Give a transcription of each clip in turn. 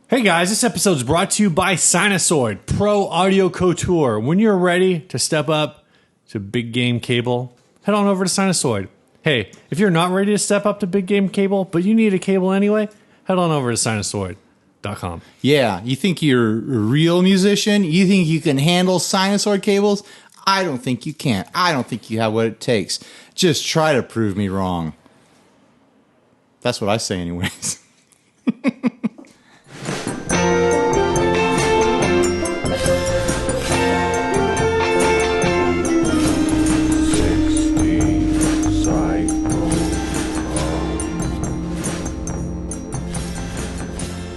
Hey guys, this episode is brought to you by Sinusoid Pro Audio Couture. When you're ready to step up to big game cable, head on over to Sinusoid. Hey, if you're not ready to step up to big game cable, but you need a cable anyway, head on over to sinusoid.com. Yeah, you think you're a real musician? You think you can handle sinusoid cables? I don't think you can. I don't think you have what it takes. Just try to prove me wrong. That's what I say anyways.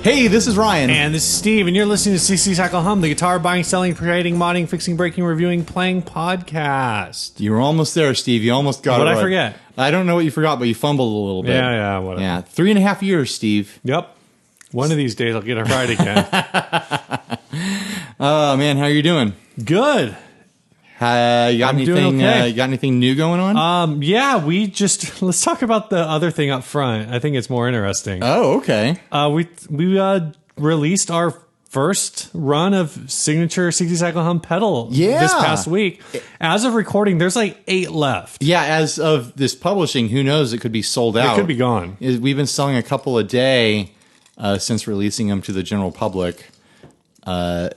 Hey, this is Ryan. And this is Steve, and you're listening to 60 Cycle Hum, the guitar buying, selling, creating, modding, fixing, breaking, reviewing, playing podcast. You were almost there, Steve. You almost got it right. What did I forget? I don't know what you forgot, but you fumbled a little bit. Yeah, whatever. Yeah, 3.5 years, Steve. Yep. One of these days I'll get it right again. Oh, man, how are you doing? Good. You got anything? Okay. You got anything new going on? Yeah, let's talk about the other thing up front. I think it's more interesting. Oh, okay. We released our first run of signature 60 Cycle Hum pedal this past week. As of recording, there's like 8 left. Yeah, as of this publishing, who knows? It could be sold out. It could be gone. We've been selling a couple a day since releasing them to the general public.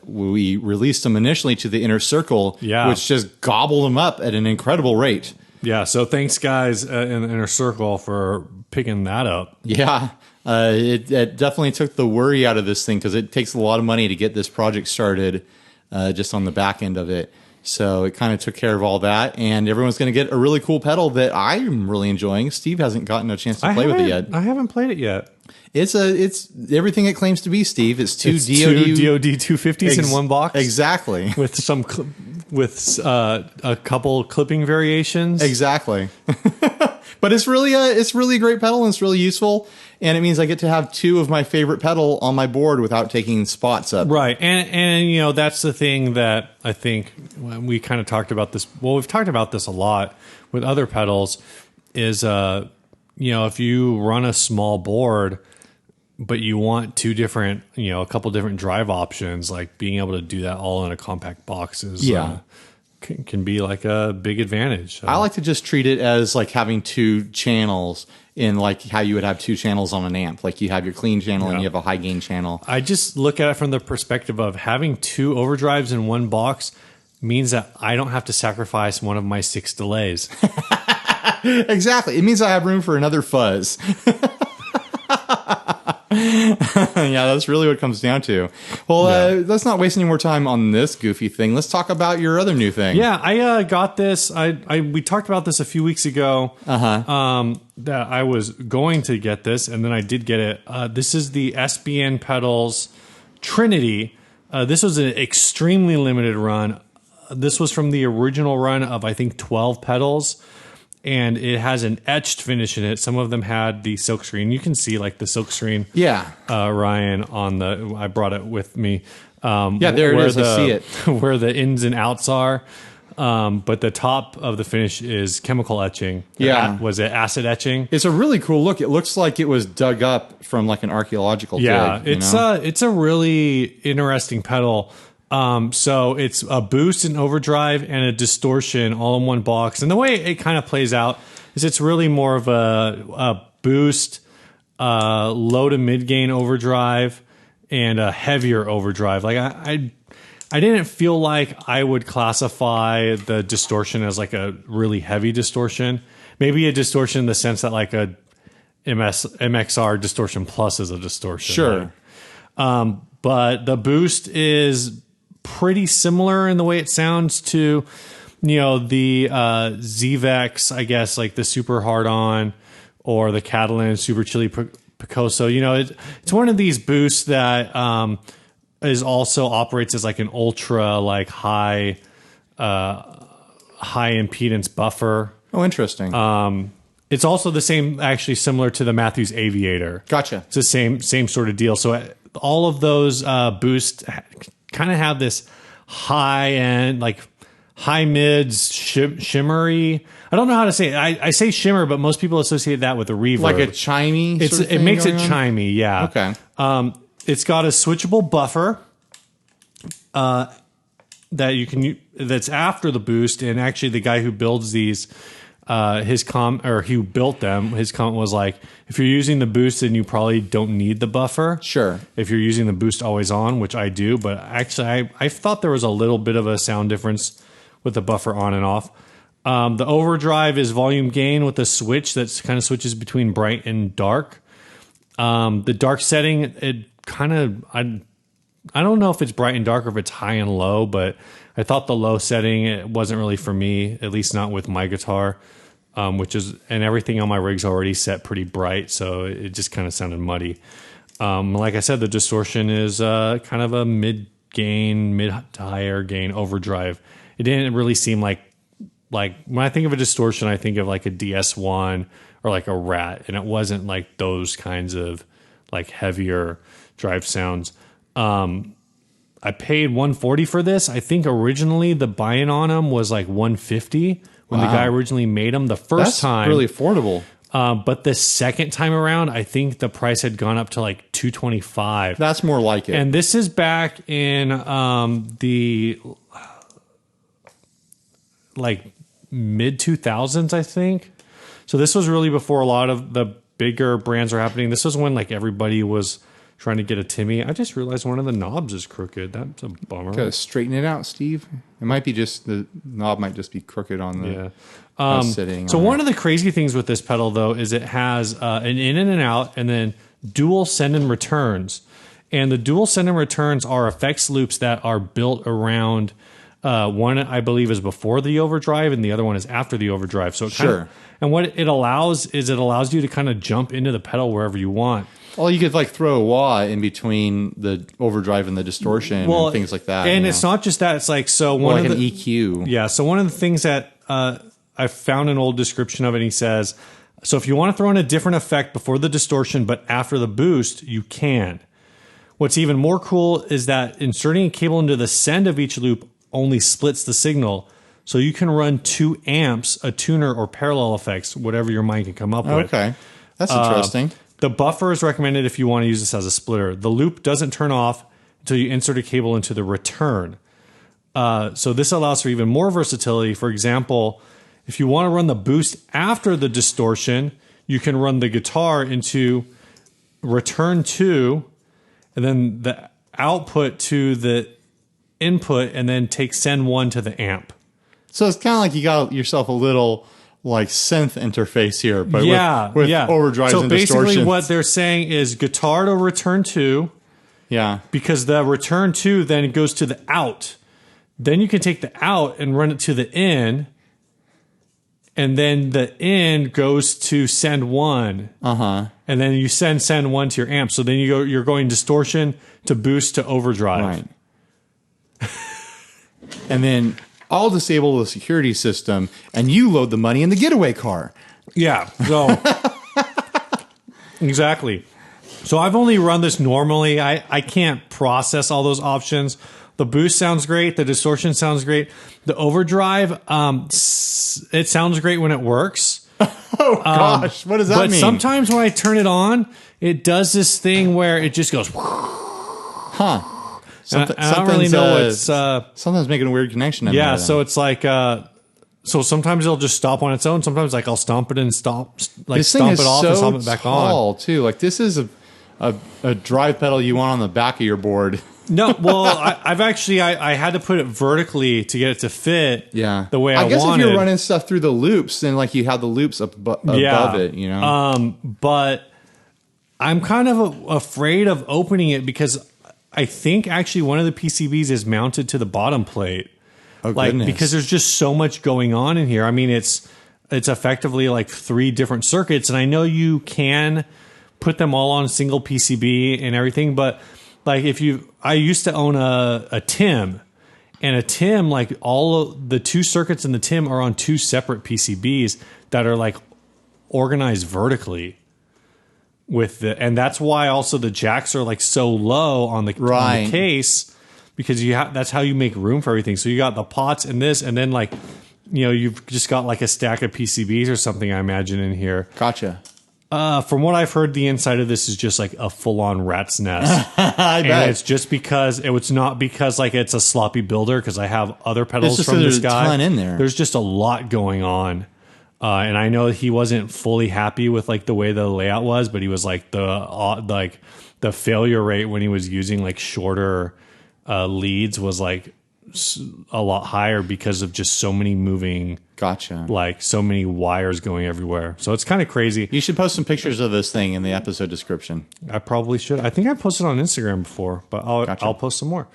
We released them initially to the Inner Circle, which just gobbled them up at an incredible rate. Yeah, so thanks, guys, in the Inner Circle for picking that up. Yeah, it definitely took the worry out of this thing because it takes a lot of money to get this project started just on the back end of it. So it kind of took care of all that, and everyone's going to get a really cool pedal that I'm really enjoying. Steve hasn't gotten a chance to play with it yet. I haven't played it yet. It's everything it claims to be, Steve. It's two DoD 250s in one box. Exactly. With a couple clipping variations. Exactly. But it's really a great pedal, and it's really useful, and it means I get to have 2 of my favorite pedal on my board without taking spots up. Right. And you know, that's the thing that I think we kind of talked about this. Well, we've talked about this a lot with other pedals is if you run a small board but you want a couple different drive options, like being able to do that all in a compact box can be like a big advantage. I like to just treat it as like having 2 channels in like how you would have 2 channels on an amp. Like you have your clean channel and you have a high gain channel. I just look at it from the perspective of having 2 overdrives in one box means that I don't have to sacrifice one of my 6 delays. Exactly. It means I have room for another fuzz. Yeah, that's really what it comes down to. Well, let's not waste any more time on this goofy thing. Let's talk about your other new thing. Yeah, I got this. We talked about this a few weeks ago. That I was going to get this, and then I did get it. This is the SBN Pedals Trinity. This was an extremely limited run. This was from the original run of, I think, 12 pedals. And it has an etched finish in it. Some of them had the silkscreen. You can see like the silkscreen. Yeah. Ryan I brought it with me. There it is. I see it. Where the ins and outs are. But the top of the finish is chemical etching. Yeah. Was it acid etching? It's a really cool look. It looks like it was dug up from like an archaeological dig. It's a really interesting pedal. So it's a boost, an overdrive, and a distortion all in one box. And the way it kind of plays out is it's really more of a boost, low to mid gain overdrive, and a heavier overdrive. Like I didn't feel like I would classify the distortion as like a really heavy distortion. Maybe a distortion in the sense that like a MXR distortion plus is a distortion. Sure. But the boost is pretty similar in the way it sounds to, the ZVEX, I guess, like the Super Hard On or the Catalan Super Chili Picoso. It's one of these boosts that is also operates as like an ultra like high impedance buffer. Oh, interesting. It's also the same, actually similar to the Matthews Aviator. Gotcha. It's the same sort of deal. So all of those boosts kind of have this high end, like high mids, shimmery. I don't know how to say it. I say shimmer, but most people associate that with a reverb. Like a chimey sort of thing it makes it going on? chimey, yeah. Okay. It's got a switchable buffer that you can that's after the boost, and actually the guy who builds these who built them, his comment was like, if you're using the boost, then you probably don't need the buffer. Sure. If you're using the boost always on, which I do, but actually I thought there was a little bit of a sound difference with the buffer on and off. The overdrive is volume gain with a switch that kind of switches between bright and dark. The dark setting, it kind of, I don't know if it's bright and dark or if it's high and low, but I thought the low setting, it wasn't really for me, at least not with my guitar, and everything on my rig's already set pretty bright, so it just kind of sounded muddy. Like I said, the distortion is kind of a mid to higher gain overdrive. It didn't really seem like when I think of a distortion, I think of like a DS1 or like a Rat, and it wasn't like those kinds of like heavier drive sounds. I paid $140 for this. I think originally the buy-in on them was like $150 when the guy originally made them the first time. That's really affordable. But the second time around, I think the price had gone up to like $225. That's more like it. And this is back in the like mid 2000s, I think. So this was really before a lot of the bigger brands were happening. This was when like everybody was trying to get a Timmy. I just realized one of the knobs is crooked. That's a bummer. Gotta straighten it out, Steve. It might be just the knob might just be crooked on the sitting. So one of the crazy things with this pedal though is it has an in and an out, and then dual send and returns. And the dual send and returns are effects loops that are built around. One I believe is before the overdrive, and the other one is after the overdrive. So it sure. And what it allows is it allows you to kind of jump into the pedal wherever you want. Well, you could like throw a wah in between the overdrive and the distortion and things like that. And it's not just that. It's like, so one like of an the EQ. Yeah. So one of the things that I found an old description of it, and he says, so if you want to throw in a different effect before the distortion, but after the boost, you can. What's even more cool is that inserting a cable into the send of each loop only splits the signal. So you can run 2 amps, a tuner, or parallel effects, whatever your mind can come up with. Okay. That's interesting. The buffer is recommended if you want to use this as a splitter. The loop doesn't turn off until you insert a cable into the return. So this allows for even more versatility. For example, if you want to run the boost after the distortion, you can run the guitar into return 2, and then the output to the input, and then take send 1 to the amp. So it's kind of like you got yourself a little like synth interface here, but with overdrives so and distortions. So basically what they're saying is guitar to return 2. Yeah. Because the return 2 then goes to the out. Then you can take the out and run it to the in. And then the in goes to send 1. Uh-huh. And then you send 1 to your amp. So then you're going distortion to boost to overdrive. Right. And then I'll disable the security system, and you load the money in the getaway car. Yeah. So exactly. So I've only run this normally. I can't process all those options. The boost sounds great. The distortion sounds great. The overdrive, it sounds great when it works. Oh gosh, what does that mean? But sometimes when I turn it on, it does this thing where it just goes. Huh. I don't really know what's... sometimes making a weird connection. Yeah, so it's like... so sometimes it'll just stop on its own. Sometimes like I'll stomp it and stomp it off and stomp it back on. Too. Like this is a drive pedal you want on the back of your board. No, well, I've actually... I had to put it vertically to get it to fit the way I wanted. I guess if you're running stuff through the loops, then like you have the loops above it, you know? But I'm kind of afraid of opening it because... I think actually one of the PCBs is mounted to the bottom plate. Oh, goodness. Because there's just so much going on in here. I mean, it's effectively like 3 different circuits, and I know you can put them all on a single PCB and everything, but like I used to own a TIM, and a TIM, like all of the 2 circuits in the TIM are on 2 separate PCBs that are like organized vertically. And that's why also the jacks are like so low on the case, because that's how you make room for everything. So you got the pots and this, and then like, you know, you've just got like a stack of PCBs or something, I imagine, in here. Gotcha. From what I've heard, the inside of this is just like a full-on rat's nest. I bet. And it's just because it's not because like it's a sloppy builder, because I have other pedals just from there's this guy. a ton in there. There's just a lot going on. And I know he wasn't fully happy with like the way the layout was, but he was like the failure rate when he was using like shorter leads was like a lot higher because of just so many moving. Gotcha. Like so many wires going everywhere. So it's kind of crazy. You should post some pictures of this thing in the episode description. I probably should. I think I posted on Instagram before, but I'll post some more.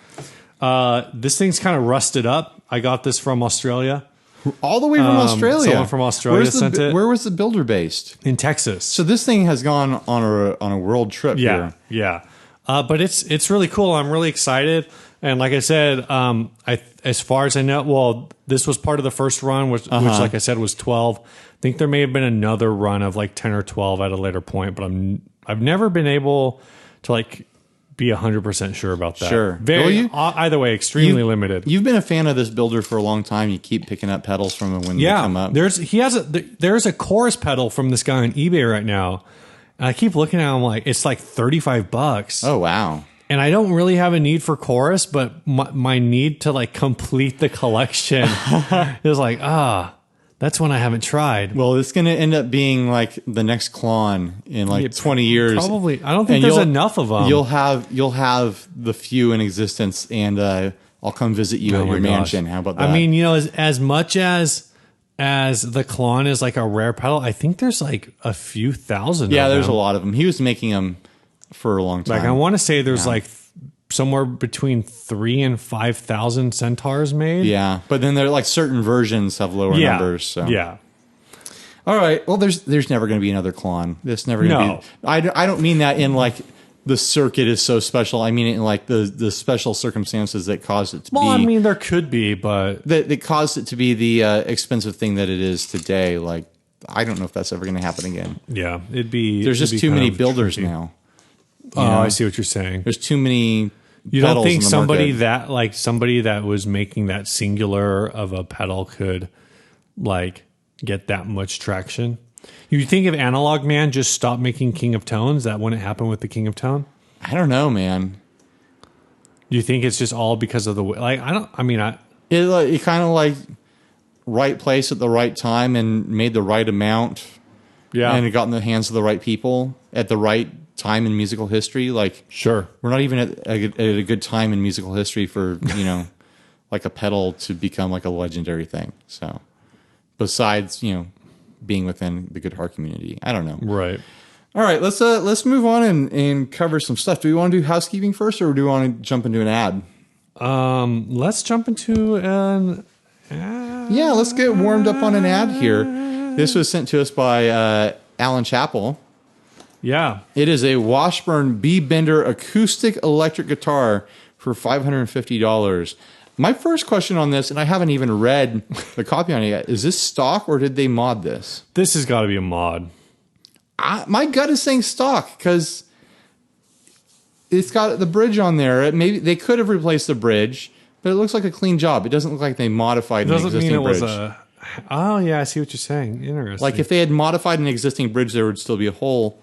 This thing's kind of rusted up. I got this from Australia. All the way from Australia. Someone from Australia sent it. Where was the builder based? In Texas. So this thing has gone on a world trip here. Yeah. But it's really cool. I'm really excited. And like I said, as far as I know, well, this was part of the first run, which like I said, was 12. I think there may have been another run of like 10 or 12 at a later point, but I've never been able to like be 100% sure about that. Sure. Either way, extremely limited. You've been a fan of this builder for a long time. You keep picking up pedals from him when they come up. There's a chorus pedal from this guy on eBay right now. And I keep looking at him like it's like $35. Oh, wow. And I don't really have a need for chorus, but my need to like complete the collection is like, that's one I haven't tried. Well, it's going to end up being like the next Klon in like 20 years. Probably. I don't think there's enough of them. You'll have the few in existence, and I'll come visit you at your mansion. How about that? I mean, as much as the Klon is like a rare pedal, I think there's like a few thousand. Yeah, of there's them. a lot of them. He was making them for a long time. Like I want to say there's like somewhere between 3,000 and 5,000 Centaurs made. Yeah, but then there like certain versions have lower numbers. So. Yeah. All right. Well, there's never going to be another Klon. There's never going to be. I don't mean that in like the circuit is so special. I mean it in like the special circumstances that caused it to be. Well, I mean there could be, but that caused it to be the expensive thing that it is today. Like I don't know if that's ever going to happen again. Yeah, it'd be. There's just too many builders now. I see what you're saying. There's too many. You don't think somebody that was making that singular of a pedal could like get that much traction? You think if Analog Man just stopped making King of Tones, that wouldn't happen with the King of Tone? I don't know, man. Do you think it's just all because of the like? It kind of like right place at the right time and made the right amount. Yeah, and it got in the hands of the right people at the right time in musical history. Like, sure, we're not even at a good time in musical history for like a pedal to become like a legendary thing. So, besides being within the guitar community, I don't know. Right. All right, let's move on and cover some stuff. Do we want to do housekeeping first, or do we want to jump into an ad? Let's jump into an ad. Yeah, let's get warmed up on an ad here. This was sent to us by Alan Chappell. Yeah. It is a Washburn B-Bender acoustic electric guitar for $550. My first question on this, and I haven't even read the copy on it yet, is this stock or did they mod this? This has got to be a mod. My gut is saying stock because it's got the bridge on there. Maybe they could have replaced the bridge, but it looks like a clean job. It doesn't look like they modified an existing bridge. Oh, yeah, I see what you're saying. Interesting. Like if they had modified an existing bridge, there would still be a hole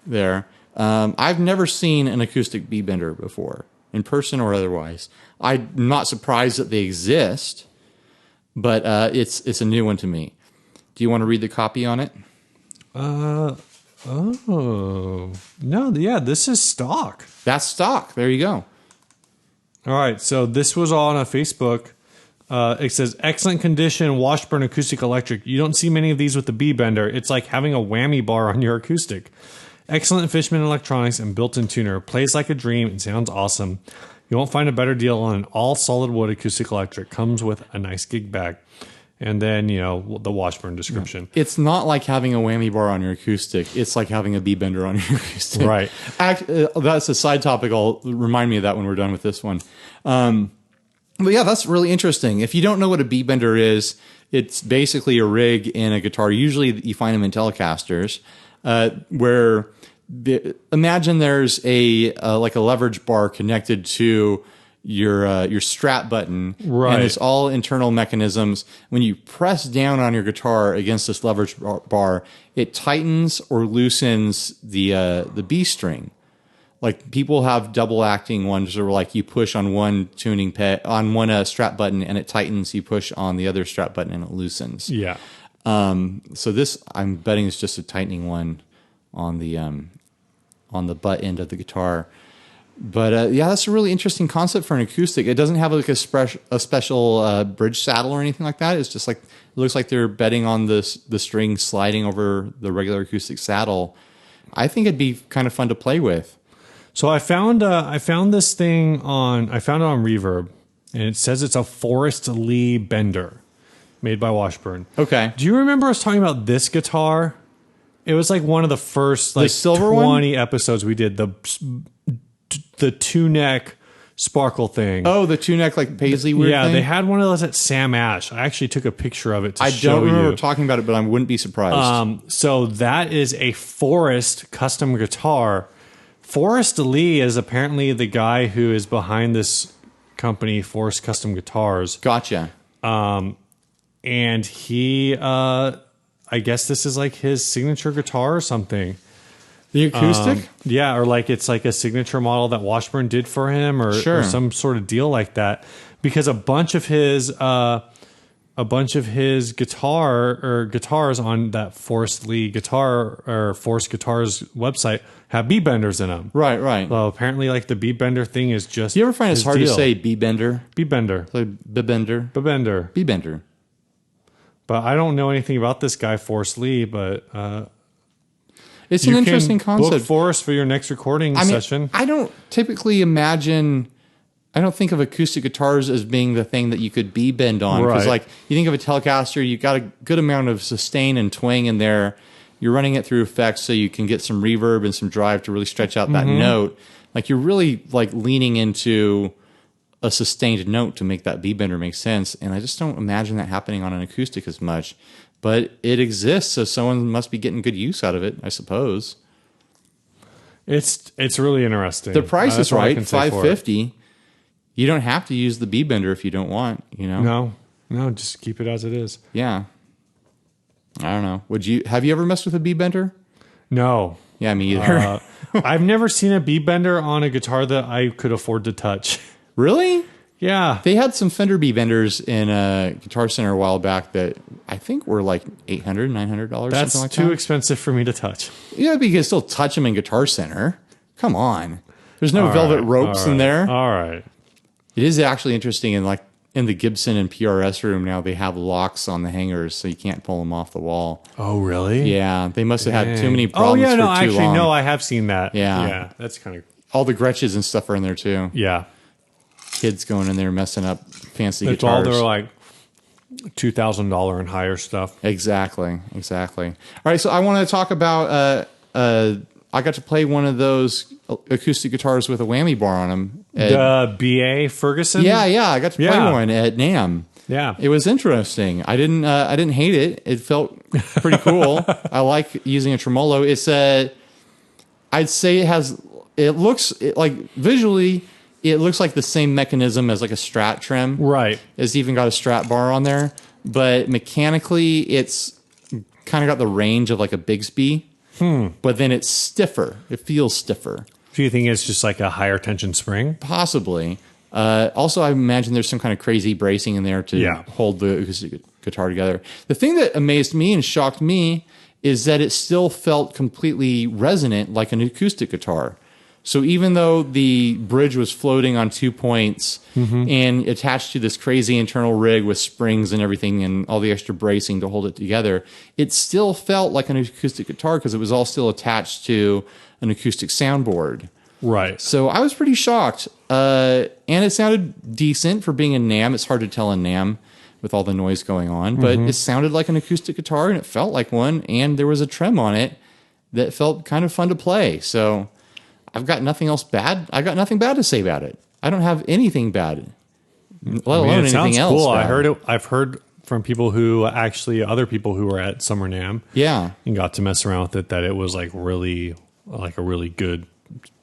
there. I've never seen an acoustic B-Bender before, in person or otherwise. I'm not surprised that they exist, but it's a new one to me. Do you want to read the copy on it? No, yeah, this is stock. That's stock. There you go. All right, so this was on a Facebook. It says, excellent condition, Washburn acoustic electric. You don't see many of these with the B-Bender. It's like having a whammy bar on your acoustic. Excellent Fishman electronics and built-in tuner. Plays like a dream and sounds awesome. You won't find a better deal on an all solid wood acoustic electric. Comes with a nice gig bag. And then, the Washburn description. It's not like having a whammy bar on your acoustic. It's like having a B-Bender on your acoustic. Right. That's a side topic. I'll remind me of that when we're done with this one. But yeah, that's really interesting. If you don't know what a B-Bender is, it's basically a rig in a guitar. Usually you find them in Telecasters, where imagine there's like a leverage bar connected to your strap button, Right. and it's all internal mechanisms. When you press down on your guitar against this leverage bar, it tightens or loosens the B string. Like people have double acting ones where like you push on one tuning on one strap button and it tightens. You push on the other strap button and it loosens. Yeah. So this, I'm betting, is just a tightening one on the butt end of the guitar. But yeah, that's a really interesting concept for an acoustic. It doesn't have like a special bridge saddle or anything like that. It's just like, it looks like they're betting on the string sliding over the regular acoustic saddle. I think it'd be kind of fun to play with. So I found this thing on Reverb, and it says it's a Forrest Lee Bender made by Washburn. Okay. Do you remember us talking about this guitar? It was like one of the first like silver 20 episodes we did, the two neck sparkle thing. Oh, the two neck like paisley weird thing? They had one of those at Sam Ash. I actually took a picture of it to show you. I don't remember talking about it, but I wouldn't be surprised. So that is a Forrest custom guitar. Forrest Lee is apparently the guy who is behind this company, Forrest Custom Guitars. Gotcha. And he, I guess this is like his signature guitar or something. The acoustic? Yeah, or like it's like a signature model that Washburn did for him, or some sort of deal like that. Because a bunch of his guitars on that Forrest Lee guitar or Forrest Guitars website have B benders in them. Right. Well, apparently, like the B bender thing is just. Do you ever find it's hard to say B bender? B bender. Like B bender. B bender. B bender. But I don't know anything about this guy Forrest Lee, but it's an interesting concept. Book Forrest for your next recording session. I don't typically imagine. I don't think of acoustic guitars as being the thing that you could B bend on. Because like you think of a Telecaster, you got a good amount of sustain and twang in there. You're running it through effects so you can get some reverb and some drive to really stretch out that note. Like you're really like leaning into a sustained note to make that B bender make sense. And I just don't imagine that happening on an acoustic as much. But it exists, so someone must be getting good use out of it, I suppose. It's really interesting. The price is right, $550. You don't have to use the B bender if you don't want, you know? No, just keep it as it is. Yeah. I don't know. Have you ever messed with a B bender? No. Yeah, me either. I've never seen a B bender on a guitar that I could afford to touch. Really? Yeah. They had some Fender B benders in a Guitar Center a while back that I think were like $800, $900, something like that. That's too expensive for me to touch. Yeah, but you can still touch them in Guitar Center. Come on. There's no velvet ropes in there. All right. It is actually interesting in the Gibson and PRS room now, they have locks on the hangers so you can't pull them off the wall. Oh, really? Yeah, they must have had too many problems for too long. No, I have seen that. Yeah. That's kind of... All the Gretches and stuff are in there too. Yeah. Kids going in there messing up fancy it's guitars. All their like $2,000 and higher stuff. Exactly. All right, so I want to talk about... I got to play one of those acoustic guitars with a whammy bar on them. The BA Ferguson? Yeah, I got to play one at NAMM. Yeah. It was interesting. I didn't hate it. It felt pretty cool. I like using a tremolo. I'd say it looks like visually, it looks like the same mechanism as like a Strat trem. Right. It's even got a Strat bar on there, but mechanically it's kind of got the range of like a Bigsby. But then it's stiffer. It feels stiffer. Do you think it's just like a higher tension spring? Possibly. Also, I imagine there's some kind of crazy bracing in there to hold the acoustic guitar together. The thing that amazed me and shocked me is that it still felt completely resonant like an acoustic guitar. So even though the bridge was floating on 2 points and attached to this crazy internal rig with springs and everything and all the extra bracing to hold it together, it still felt like an acoustic guitar because it was all still attached to an acoustic soundboard. Right. So I was pretty shocked. And it sounded decent for being in NAMM. It's hard to tell in NAMM with all the noise going on, but it sounded like an acoustic guitar and it felt like one, and there was a trem on it that felt kind of fun to play. So I've got nothing else bad. I got nothing bad to say about it. I don't have anything bad, let alone anything else. Cool. Bad. I've heard from people other people who were at Summer NAMM, yeah, and got to mess around with it, that it was like a really good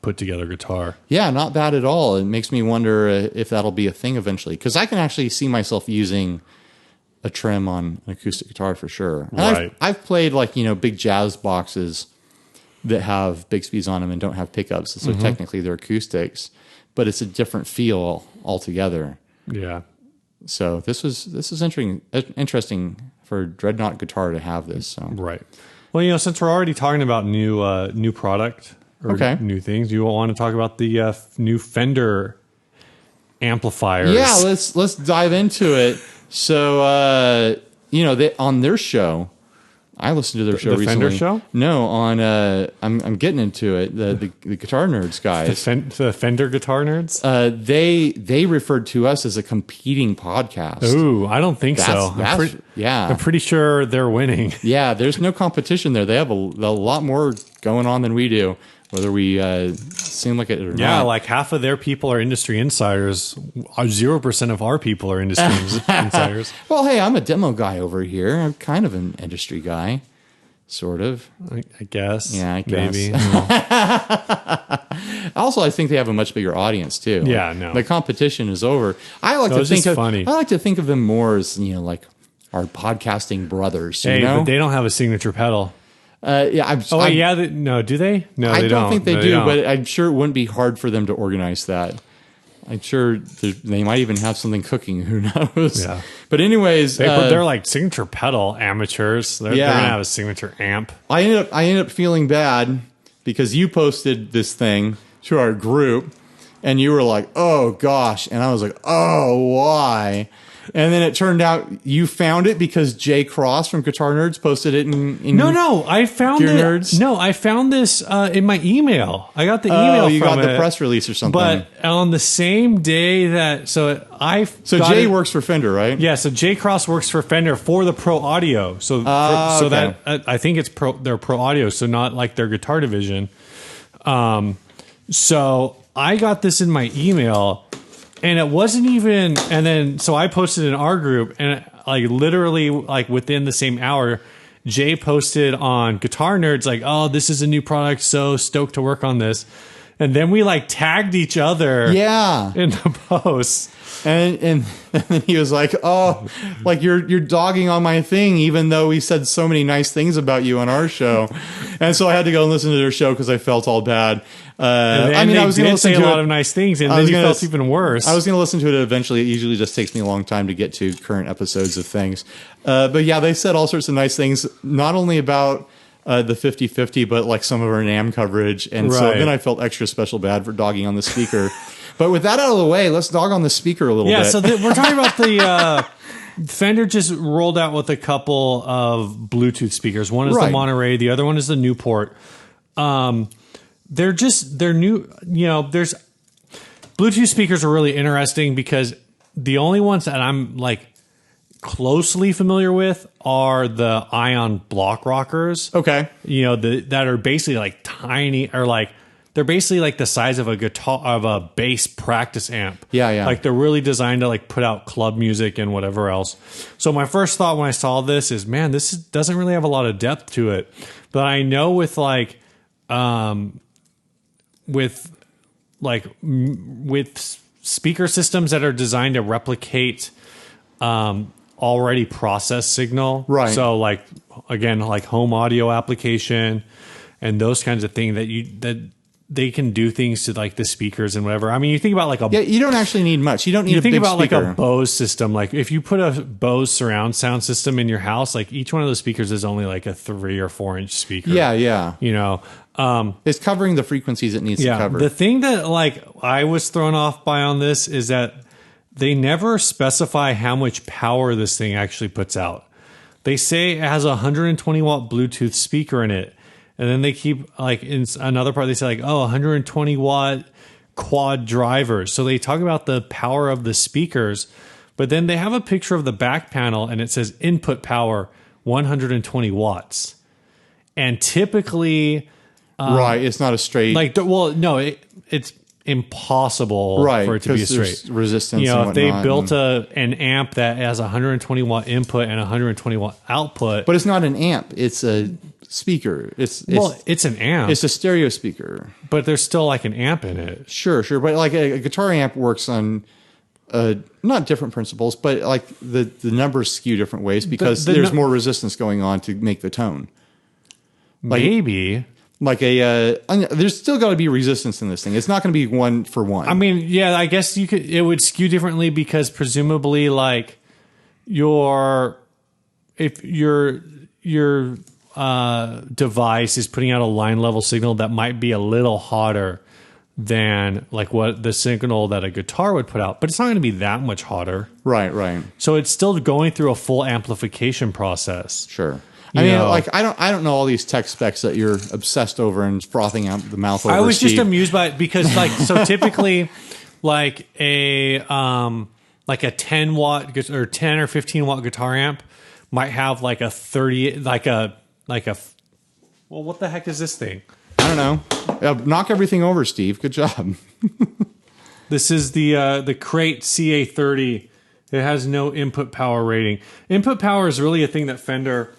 put together guitar. Yeah, not bad at all. It makes me wonder if that'll be a thing eventually, because I can actually see myself using a trim on an acoustic guitar for sure. And Right. I've played like, big jazz boxes that have Bigsby's on them and don't have pickups. So technically they're acoustics, but it's a different feel altogether. Yeah. So this is interesting for Dreadnought Guitar to have this. So. Right. Well, since we're already talking about new product or new things, you want to talk about the new Fender amplifiers. Yeah, let's dive into it. So, they on their show, I listened to their show recently. The Fender show? No, on I'm getting into it. The Guitar Nerds guys, the Fender Guitar Nerds. They referred to us as a competing podcast. Ooh, I don't think so. I'm pretty sure they're winning. Yeah, there's no competition there. They have a lot more going on than we do, whether we seem like it or not. Yeah, like half of their people are industry insiders. 0% of our people are industry insiders. Well, hey, I'm a demo guy over here. I'm kind of an industry guy, sort of. I guess. Yeah, I guess. Maybe. Also, I think they have a much bigger audience too. Yeah, like, no. The competition is over. I like to think of them more as like our podcasting brothers. Hey, but they don't have a signature pedal. Yeah. No, do they? No, I they don't think they No, do, don't. but I'm sure it wouldn't be hard for them to organize that. I'm sure they might even have something cooking. Who knows? Yeah. But anyways, they're like signature pedal amateurs. They're gonna have a signature amp. I ended up feeling bad because you posted this thing to our group, and you were like, "Oh gosh," and I was like, "Oh, why?" And then it turned out you found it because Jay Cross from Guitar Nerds posted it in No, I found Gear it. Nerds? No, I found this in my email. I got the email. You from got the it, press release or something. But on the same day that Jay works for Fender, right? Yeah, so Jay Cross works for Fender for the Pro Audio. So okay. that I think it's their Pro Audio, so not like their guitar division. So I got this in my email. And it wasn't even, and then, so I posted in our group, and like literally like within the same hour, Jay posted on Guitar Nerds, like, "Oh, this is a new product. So stoked to work on this." And then we like tagged each other in the post. And then he was like, "Oh, like you're dogging on my thing, even though we said so many nice things about you on our show." And so I had to go and listen to their show because I felt all bad. I was going to say a lot of nice things, and then you felt even worse. I was going to listen to it eventually. It usually just takes me a long time to get to current episodes of things. But yeah, they said all sorts of nice things, not only about the 50/50, but like some of our NAMM coverage. And so then I felt extra special bad for dogging on the speaker. But with that out of the way, let's dog on the speaker a little bit. Yeah, so we're talking about the Fender just rolled out with a couple of Bluetooth speakers. One is the Monterey, the other one is the Newport. They're new. There's Bluetooth speakers are really interesting because the only ones that I'm like closely familiar with are the Ion block rockers. Okay. That are basically like tiny, or like they're basically like the size of a bass practice amp. Yeah. Like they're really designed to like put out club music and whatever else. So my first thought when I saw this is, man, this doesn't really have a lot of depth to it. But I know with speaker systems that are designed to replicate already processed signal. Right. So like, again, like home audio application and those kinds of things that they can do things to like the speakers and whatever. I mean, you think about like you don't actually need much. You don't need a big speaker. You think about like a Bose system. Like if you put a Bose surround sound system in your house, like each one of those speakers is only like a 3 or 4 inch speaker. Yeah. It's covering the frequencies it needs to cover. The thing that like I was thrown off by on this is that they never specify how much power this thing actually puts out. They say it has a 120 watt Bluetooth speaker in it. And then they keep like in another part, they say like, 120 watt quad drivers. So they talk about the power of the speakers, but then they have a picture of the back panel and it says input power 120 watts. And typically, it's not a straight like, well, no, it's impossible right, for it to be a there's straight resistance. You know, and if they whatnot, built an amp that has 120 watt input and 120 watt output, but it's not an amp; it's a speaker. It's an amp. It's a stereo speaker, but there's still like an amp in it. Sure, but like a guitar amp works on not different principles, but like the numbers skew different ways because there's more resistance going on to make the tone. Like, maybe. Like there's still got to be resistance in this thing. It's not going to be 1 for 1. I mean, yeah, I guess it would skew differently because presumably like if your device is putting out a line level signal that might be a little hotter than like what the signal that a guitar would put out, but it's not going to be that much hotter. Right. So it's still going through a full amplification process. Sure. I mean, like I don't know all these tech specs that you're obsessed over and frothing out the mouth over. I was Steve. just amused by it because, like, so typically, like a 10 watt or 10 or 15 watt guitar amp might have like a 30, like a. Well, what the heck is this thing? I don't know. Knock everything over, Steve. Good job. This is the Crate CA30. It has no input power rating. Input power is really a thing that Fender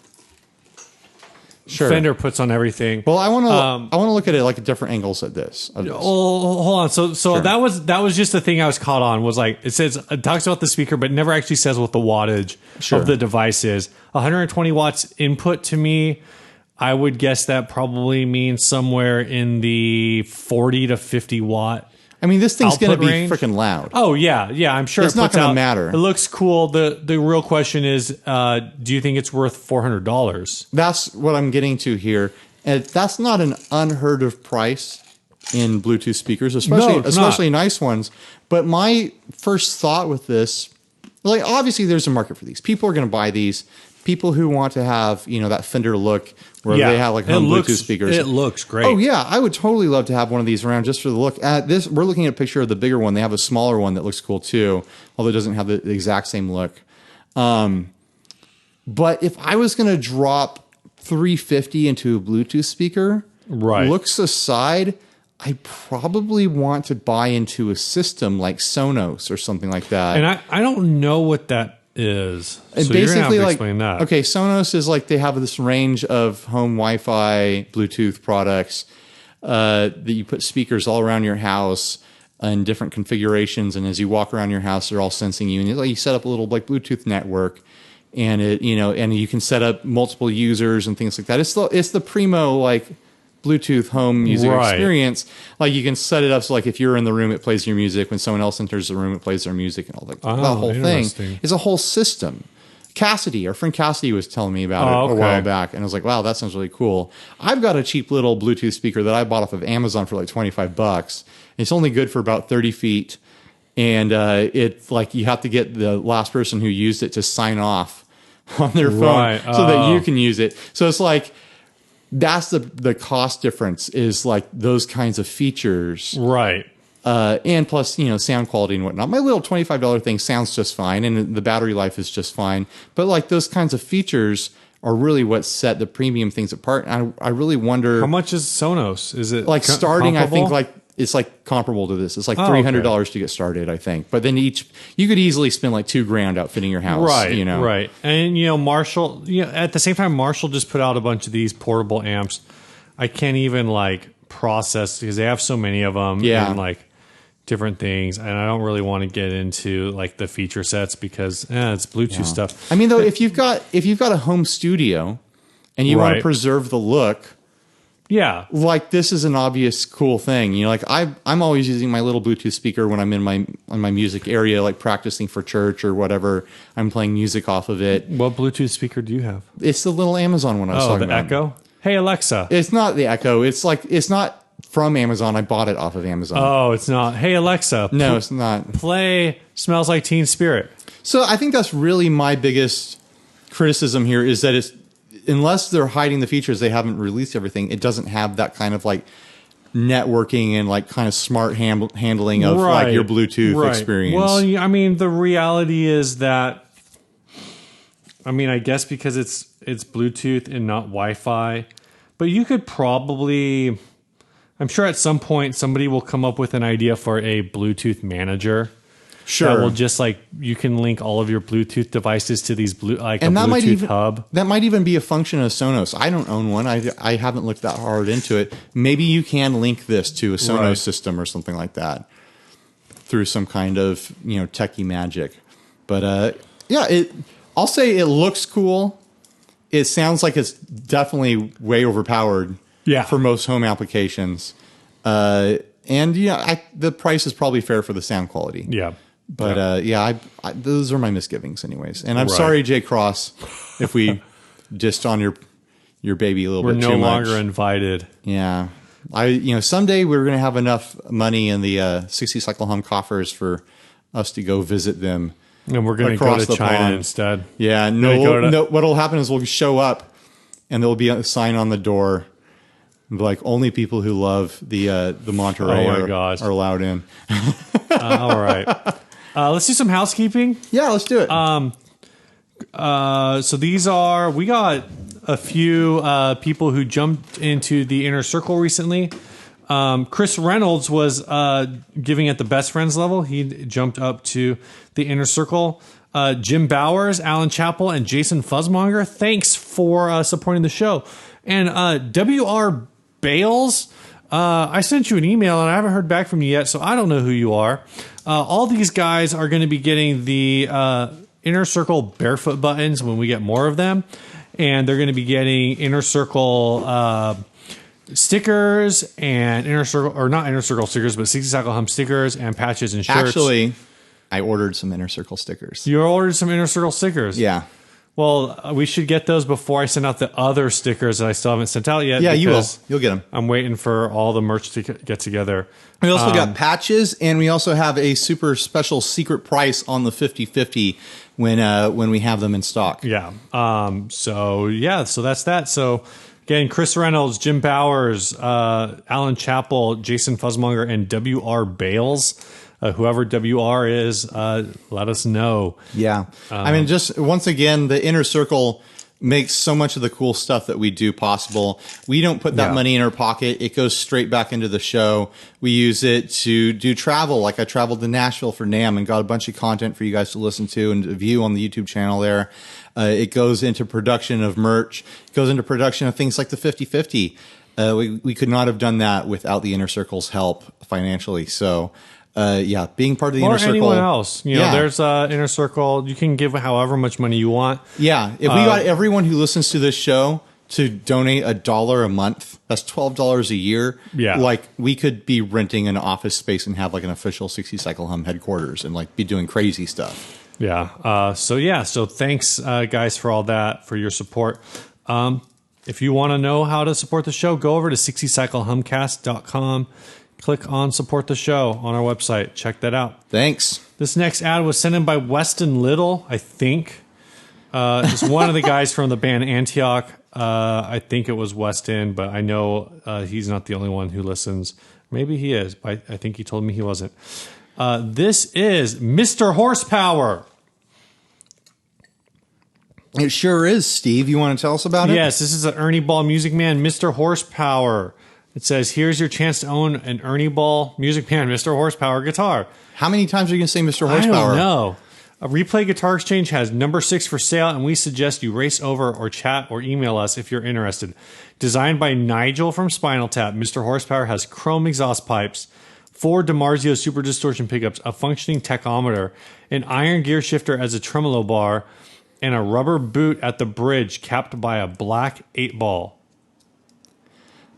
puts on everything. Well, I want to look at it like different angles at this. Oh, hold on. So Sure. that was just the thing I was caught on. Was like it talks about the speaker, but never actually says what the wattage of the device is. 120 watts input to me, I would guess that probably means somewhere in the 40 to 50 watt. I mean, this thing's going to be range. freaking loud. Oh yeah, I'm sure it's not going to matter. It looks cool. The real question is, do you think it's worth $400? That's what I'm getting to here. And that's not an unheard of price in Bluetooth speakers, especially nice ones. But my first thought with this, like obviously there's a market for these. People are going to buy these. People who want to have, that Fender look where they have like home Bluetooth speakers. It looks great. Oh yeah, I would totally love to have one of these around just for the look. At this, we're looking at a picture of the bigger one. They have a smaller one that looks cool too, although it doesn't have the exact same look. But if I was going to drop $350 into a Bluetooth speaker, looks aside, I probably want to buy into a system like Sonos or something like that. And I don't know what that is. And so basically, you're gonna have to like, explain that. Okay, Sonos is like they have this range of home Wi-Fi, Bluetooth products that you put speakers all around your house in different configurations, and as you walk around your house, they're all sensing you. And you set up a little like Bluetooth network, and and you can set up multiple users and things like that. It's the primo like Bluetooth home music experience. Like you can set it up so like if you're in the room, it plays your music. When someone else enters the room, it plays their music and all that. That whole thing is a whole system. Our friend Cassidy was telling me about it a while back, and I was like, wow, that sounds really cool. I've got a cheap little Bluetooth speaker that I bought off of Amazon for like $25. It's only good for about 30 feet. And it's like you have to get the last person who used it to sign off on their phone so that you can use it. So it's like, that's the cost difference is like those kinds of features. Right. And plus, sound quality and whatnot. My little $25 thing sounds just fine, and the battery life is just fine. But like those kinds of features are really what set the premium things apart. And I really wonder how much is Sonos? Is it like starting? comparable? I think like it's like comparable to this. It's like $300 to get started, I think. But then you could easily spend like $2,000 outfitting your house. Right. Right. And Marshall. At the same time, Marshall just put out a bunch of these portable amps. I can't even like process because they have so many of them. Yeah. And like different things, and I don't really want to get into like the feature sets because it's Bluetooth stuff. I mean, though, if you've got a home studio and you want to preserve the look, like this is an obvious cool thing. Like I'm always using my little Bluetooth speaker when I'm in my music area, like practicing for church or whatever. I'm playing music off of it. What Bluetooth speaker do you have? It's the little Amazon one I was talking about. The Echo. Hey Alexa. It's not the Echo. It's not from Amazon. I bought it off of Amazon. Oh, it's not. Hey Alexa. No, it's not. Play Smells Like Teen Spirit. So I think that's really my biggest criticism here is that unless they're hiding the features, they haven't released everything. It doesn't have that kind of like networking and like kind of smart handling of like your Bluetooth experience. Well, I mean, the reality is that, I guess because it's Bluetooth and not Wi-Fi, but you could probably, I'm sure at some point somebody will come up with an idea for a Bluetooth manager. Sure. That will just like, you can link all of your Bluetooth devices to these and a that Bluetooth hub. That might even be a function of Sonos. I don't own one. I haven't looked that hard into it. Maybe you can link this to a Sonos system or something like that through some kind of, techie magic. But I'll say it looks cool. It sounds like it's definitely way overpowered for most home applications. And the price is probably fair for the sound quality. Yeah. But those are my misgivings, anyways. And I'm sorry, Jay Cross, if we dissed on your baby a little bit too much. We're no longer invited. Yeah, someday we're going to have enough money in the 60 cycle hum coffers for us to go visit them, and we're going to go to China instead. Yeah, no. What'll happen is we'll show up, and there'll be a sign on the door. Like, only people who love the Monterey are allowed in. All right. Let's do some housekeeping. Yeah, let's do it. So we got a few people who jumped into the inner circle recently. Chris Reynolds was giving at the best friends level. He jumped up to the inner circle. Jim Bowers, Alan Chappell, and Jason Fuzzmonger, thanks for supporting the show. And W.R. Bales, I sent you an email and I haven't heard back from you yet, so I don't know who you are. All these guys are going to be getting the Inner Circle barefoot buttons when we get more of them. And they're going to be getting Inner Circle stickers and Inner Circle, or not Inner Circle stickers, but 60 Cycle Hum stickers and patches and shirts. Actually, I ordered some Inner Circle stickers. You ordered some Inner Circle stickers? Yeah. Well, we should get those before I send out the other stickers that I still haven't sent out yet. Yeah, you will. You'll get them. I'm waiting for all the merch to get together. We also got patches, and we also have a super special secret price on the 50/50 when we have them in stock. Yeah. So that's that. So again, Chris Reynolds, Jim Bowers, Alan Chappell, Jason Fuzzmonger, and W.R. Bales. Whoever WR is, let us know. Yeah. I mean, just once again, the Inner Circle makes so much of the cool stuff that we do possible. We don't put that money in our pocket. It goes straight back into the show. We use it to do travel. Like I traveled to Nashville for NAMM and got a bunch of content for you guys to listen to and view on the YouTube channel there. It goes into production of merch. It goes into production of things like the 50/50. We could not have done that without the Inner Circle's help financially. So, being part of the Inner Circle. Or anyone else. There's Inner Circle. You can give however much money you want. Yeah. If we got everyone who listens to this show to donate $1 a month, that's $12 a year. Yeah. Like, we could be renting an office space and have like an official 60 Cycle Hum headquarters and like be doing crazy stuff. Yeah. So thanks, guys, for all that, for your support. If you want to know how to support the show, go over to 60cyclehumcast.com. Click on support the show on our website. Check that out. Thanks. This next ad was sent in by Weston Little, I think. It's one of the guys from the band Antioch. I think it was Weston, but I know he's not the only one who listens. Maybe he is, but I think he told me he wasn't. This is Mr. Horsepower. It sure is, Steve. You want to tell us about it? Yes, this is an Ernie Ball Music Man, Mr. Horsepower. It says, here's your chance to own an Ernie Ball Music Man, Mr. Horsepower guitar. How many times are you going to say Mr. Horsepower? I don't know. A Replay Guitar Exchange has number 6 for sale, and we suggest you race over or chat or email us if you're interested. Designed by Nigel from Spinal Tap, Mr. Horsepower has chrome exhaust pipes, 4 DiMarzio Super Distortion pickups, a functioning tachometer, an iron gear shifter as a tremolo bar, and a rubber boot at the bridge capped by a black 8-ball.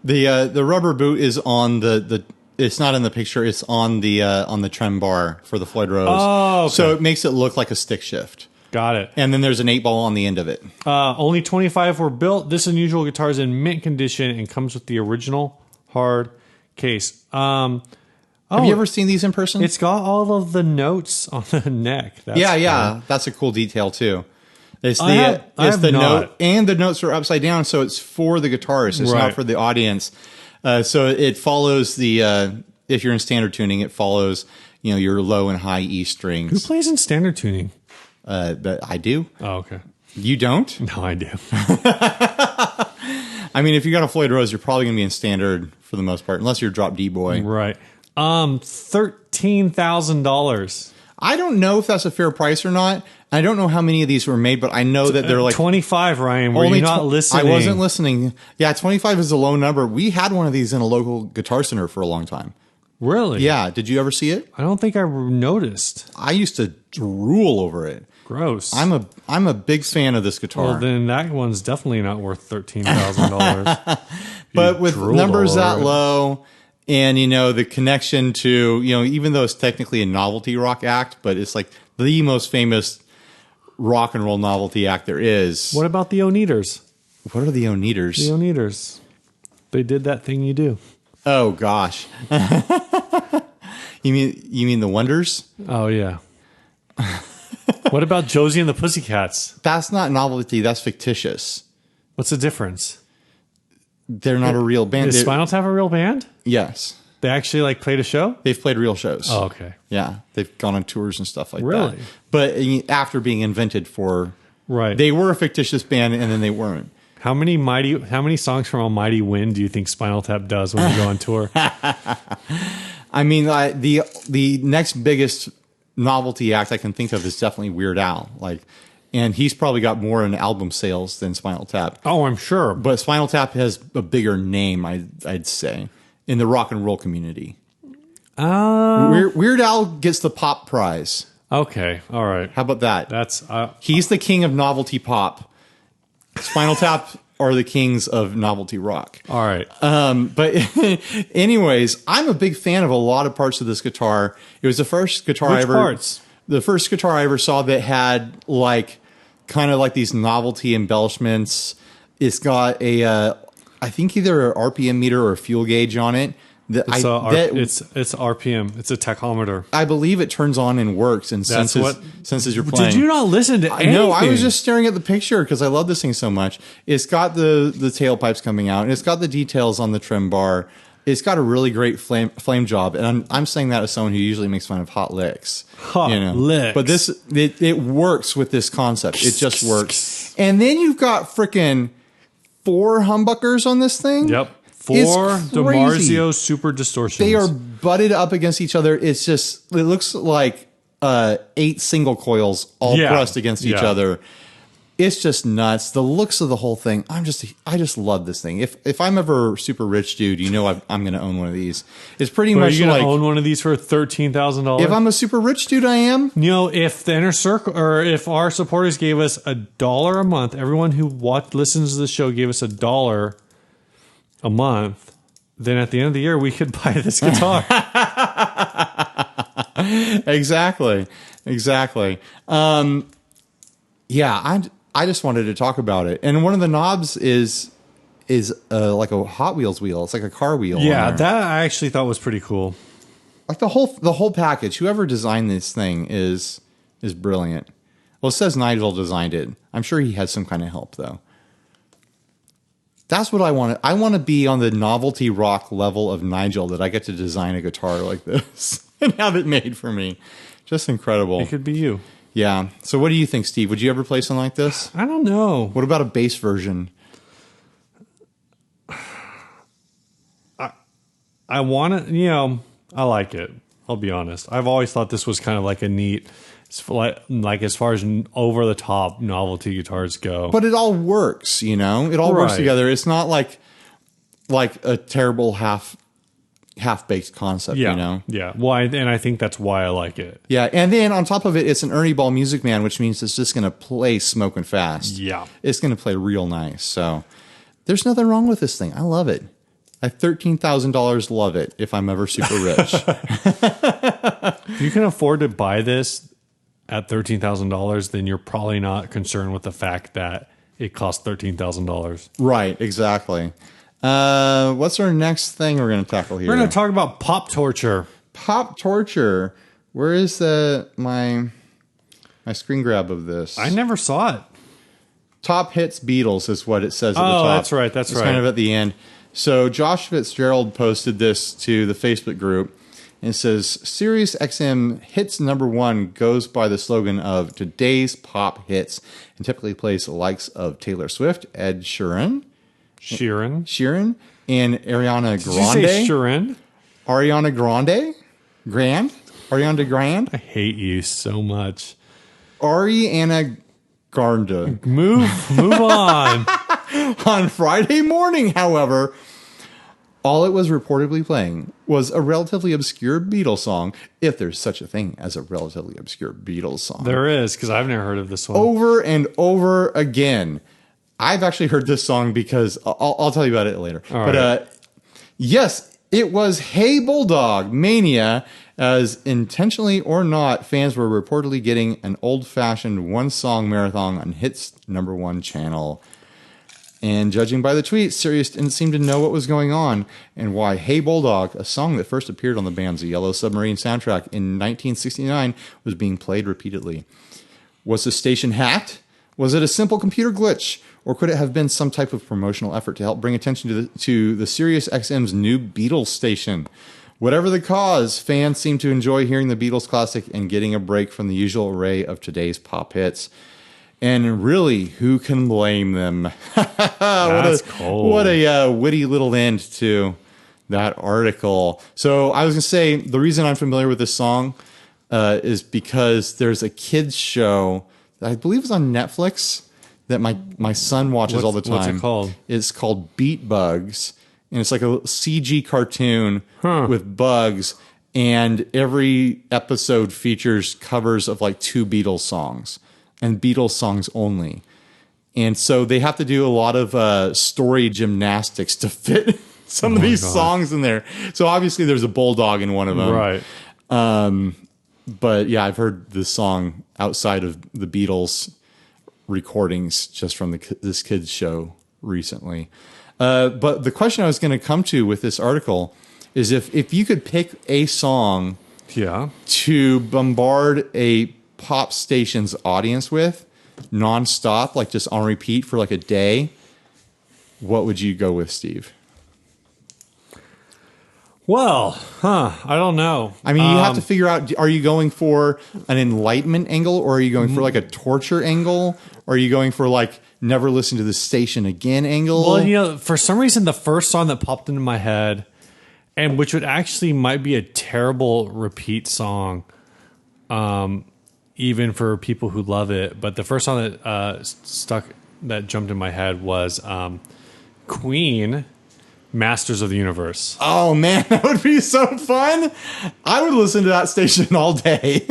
The rubber boot is on the it's not in the picture. It's on the trem bar for the Floyd Rose. Oh, okay. So it makes it look like a stick shift. Got it. And then there's an 8-ball on the end of it. Only 25 were built. This unusual guitar is in mint condition and comes with the original hard case. Have you ever seen these in person? It's got all of the notes on the neck. That's cool. That's a cool detail too. It's the note, and the notes are upside down, so it's for the guitarist. It's not for the audience. So it follows the if you're in standard tuning, it follows your low and high E strings. Who plays in standard tuning? I do. Oh, okay. You don't? No, I do. I mean, if you got a Floyd Rose, you're probably going to be in standard for for the most part, unless you're a drop D boy. Right. $13,000. I don't know if that's a fair price or not. I don't know how many of these were made, but I know that they're like 25. Ryan, were you not listening? I wasn't listening. Yeah, 25 is a low number. We had one of these in a local Guitar Center for a long time. Really? Yeah. Did you ever see it? I don't think I noticed. I used to drool over it. Gross. I'm a big fan of this guitar. Well, then that one's definitely not worth $13,000. But with numbers that low, and the connection to even though it's technically a novelty rock act, but it's like the most famous rock and roll novelty act there is. What about the Oneaters? What are the Oneaters? The Oneaters. They did that thing you do. Oh gosh. You mean the Wonders? Oh yeah. What about Josie and the Pussycats? That's not novelty. That's fictitious. What's the difference? They're not a real band. Does Spinal Tap have a real band? Yes. They actually played a show? They've played real shows. Oh, okay. Yeah. They've gone on tours and stuff like really? that. But after being invented for... Right. They were a fictitious band and then they weren't. How many songs from Almighty Wind do you think Spinal Tap does when they go on tour? I mean, the next biggest novelty act I can think of is definitely Weird Al. And he's probably got more in album sales than Spinal Tap. Oh, I'm sure. But Spinal Tap has a bigger name, I'd say, in the rock and roll community. Weird Al gets the pop prize. Okay, all right. How about that? That's he's the king of novelty pop. Spinal Tap are the kings of novelty rock. All right. But anyways, I'm a big fan of a lot of parts of this guitar. It was the first guitar Which parts? The first guitar I ever saw that had kind of like these novelty embellishments. It's got I think either an RPM meter or a fuel gauge on it. It's RPM. It's a tachometer. I believe it turns on and works and senses you're playing. Did you not listen to anything? No, I was just staring at the picture because I love this thing so much. It's got the tailpipes coming out, and it's got the details on the trim bar. It's got a really great flame job, and I'm saying that as someone who usually makes fun of hot licks. Licks. But it works with this concept. It just works. And then you've got freaking 4 humbuckers on this thing. Yep. 4 DiMarzio Super Distortions. They are butted up against each other. It looks like 8 single coils all pressed against each other. It's just nuts. The looks of the whole thing. I just love this thing. If I'm ever super rich, dude, I'm going to own one of these. It's pretty much like... Are you going to own one of these for $13,000? If I'm a super rich dude, I am. If the Inner Circle, or if our supporters gave us $1 a month, everyone who listens to the show gave us $1 a month, then at the end of the year we could buy this guitar. Exactly. Yeah, I just wanted to talk about it. And one of the knobs is like a Hot Wheels wheel. It's like a car wheel. Yeah, that I actually thought was pretty cool. Like the whole package. Whoever designed this thing is brilliant. Well, it says Nigel designed it. I'm sure he had some kind of help though. That's what I want. I want to be on the novelty rock level of Nigel, that I get to design a guitar like this and have it made for me. Just incredible. It could be you. Yeah. So what do you think, Steve? Would you ever play something like this? I don't know. What about a bass version? I want to, I like it. I'll be honest. I've always thought this was kind of like a neat, like as far as over the top novelty guitars go. But it all works, it all works together. It's not like a terrible half baked concept, Yeah. Well, and I think that's why I like it. Yeah. And then on top of it, it's an Ernie Ball Music Man, which means it's just going to play smoking fast. Yeah. It's going to play real nice. So there's nothing wrong with this thing. I love it. At $13,000, love it if I'm ever super rich. If you can afford to buy this at $13,000, then you're probably not concerned with the fact that it costs $13,000. Right, exactly. What's our next thing we're going to tackle here? We're going to talk about Pop Torture. Pop Torture. Where is my screen grab of this? I never saw it. Top Hits Beatles is what it says at the top. Oh, that's right. It's kind of at the end. So Josh Fitzgerald posted this to the Facebook group and it says, Sirius XM hits #1 goes by the slogan of today's pop hits and typically plays the likes of Taylor Swift, Ed Sheeran, and Ariana Did you say Grande. Sharon? Ariana Grande? Ariana Grande? I hate you so much. Ariana Grande. Move on. On Friday morning, however, all it was reportedly playing was a relatively obscure Beatles song, if there's such a thing as a relatively obscure Beatles song. There is, because I've never heard of this one. Over and over again. I've actually heard this song because I'll tell you about it later. All but right. Yes, it was Hey Bulldog Mania, as intentionally or not, fans were reportedly getting an old-fashioned one-song marathon on Hits #1 channel. And judging by the tweet, Sirius didn't seem to know what was going on and why Hey Bulldog, a song that first appeared on the band's Yellow Submarine soundtrack in 1969, was being played repeatedly. Was the station hacked? Was it a simple computer glitch? Or could it have been some type of promotional effort to help bring attention to the Sirius XM's new Beatles station? Whatever the cause, fans seem to enjoy hearing the Beatles classic and getting a break from the usual array of today's pop hits. And really, who can blame them? That's cold. What a witty little end to that article. So I was going to say, the reason I'm familiar with this song is because there's a kids show that I believe is on Netflix that my son watches all the time. What's it called? It's called Beat Bugs. And it's like a CG cartoon with bugs. And every episode features covers of like 2 Beatles songs. And Beatles songs only. And so they have to do a lot of story gymnastics to fit some of these songs in there. So obviously there's a bulldog in one of them. Right. But yeah, I've heard this song outside of the Beatles recordings just from this kids show recently. But the question I was going to come to with this article is if you could pick a song to bombard a pop station's audience with nonstop, like just on repeat for like a day, what would you go with, Steve? Well, I don't know. I mean, you have to figure out, are you going for an enlightenment angle, or are you going for like a torture angle? Or are you going for like never listen to the station again angle? Well, you know, for some reason, the first song that popped into my head, and which would actually might be a terrible repeat song, even for people who love it. But the first song that jumped in my head was Queen, Masters of the Universe. Oh man, that would be so fun. I would listen to that station all day.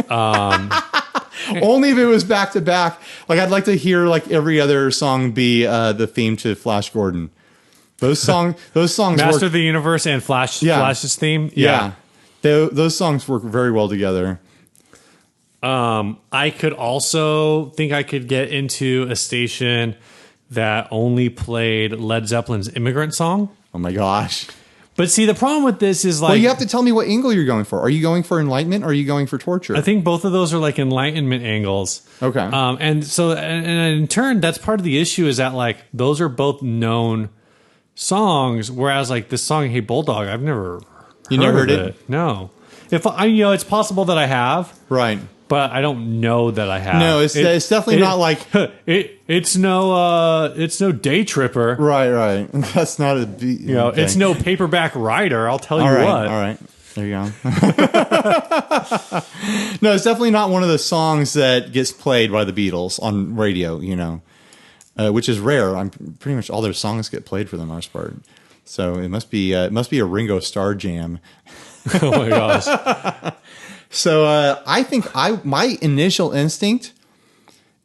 Only if it was back to back. Like I'd like to hear like every other song be the theme to Flash Gordon. Those songs Master of the Universe and Flash's theme. Yeah. Those songs work very well together. I could also think I could get into a station that only played Led Zeppelin's Immigrant Song. Oh my gosh. But see, the problem with this is like... Well, you have to tell me what angle you're going for. Are you going for enlightenment or are you going for torture? I think both of those are like enlightenment angles. Okay. And so and in turn, that's part of the issue is that like those are both known songs, whereas like this song, Hey Bulldog, I've never heard it. No. If I, it's possible that I have. Right. But I don't know that I have. No, it's definitely not like it's no day tripper. Right. That's not a it's no paperback rider. I'll tell you what. All right. There you go. No, it's definitely not one of the songs that gets played by the Beatles on radio. Which is rare. I'm pretty much all their songs get played for the most part. So it must be a Ringo Starr jam. Oh my gosh. So I think my initial instinct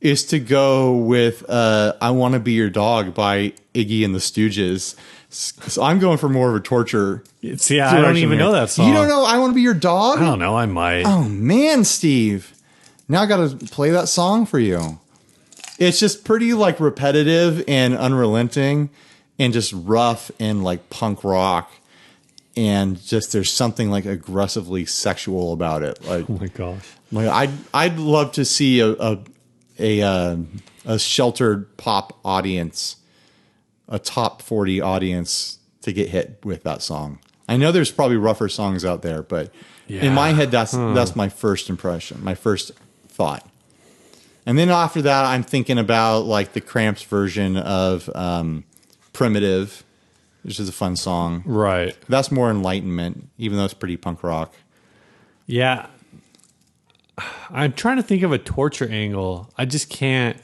is to go with I Want to Be Your Dog by Iggy and the Stooges. So I'm going for more of a torture. See, I don't even know that song. You don't know I Want to Be Your Dog? I don't know. I might. Oh, man, Steve. Now I got to play that song for you. It's just pretty like repetitive and unrelenting and just rough and like punk rock. And just there's something like aggressively sexual about it. Like, oh my gosh! Like I'd love to see a sheltered pop audience, a top 40 audience to get hit with that song. I know there's probably rougher songs out there, but in my head that's my first impression, my first thought. And then after that, I'm thinking about like the Cramps version of Primitive. which is a fun song. Right. That's more Enlightenment, even though it's pretty punk rock. Yeah. I'm trying to think of a torture angle. I just can't.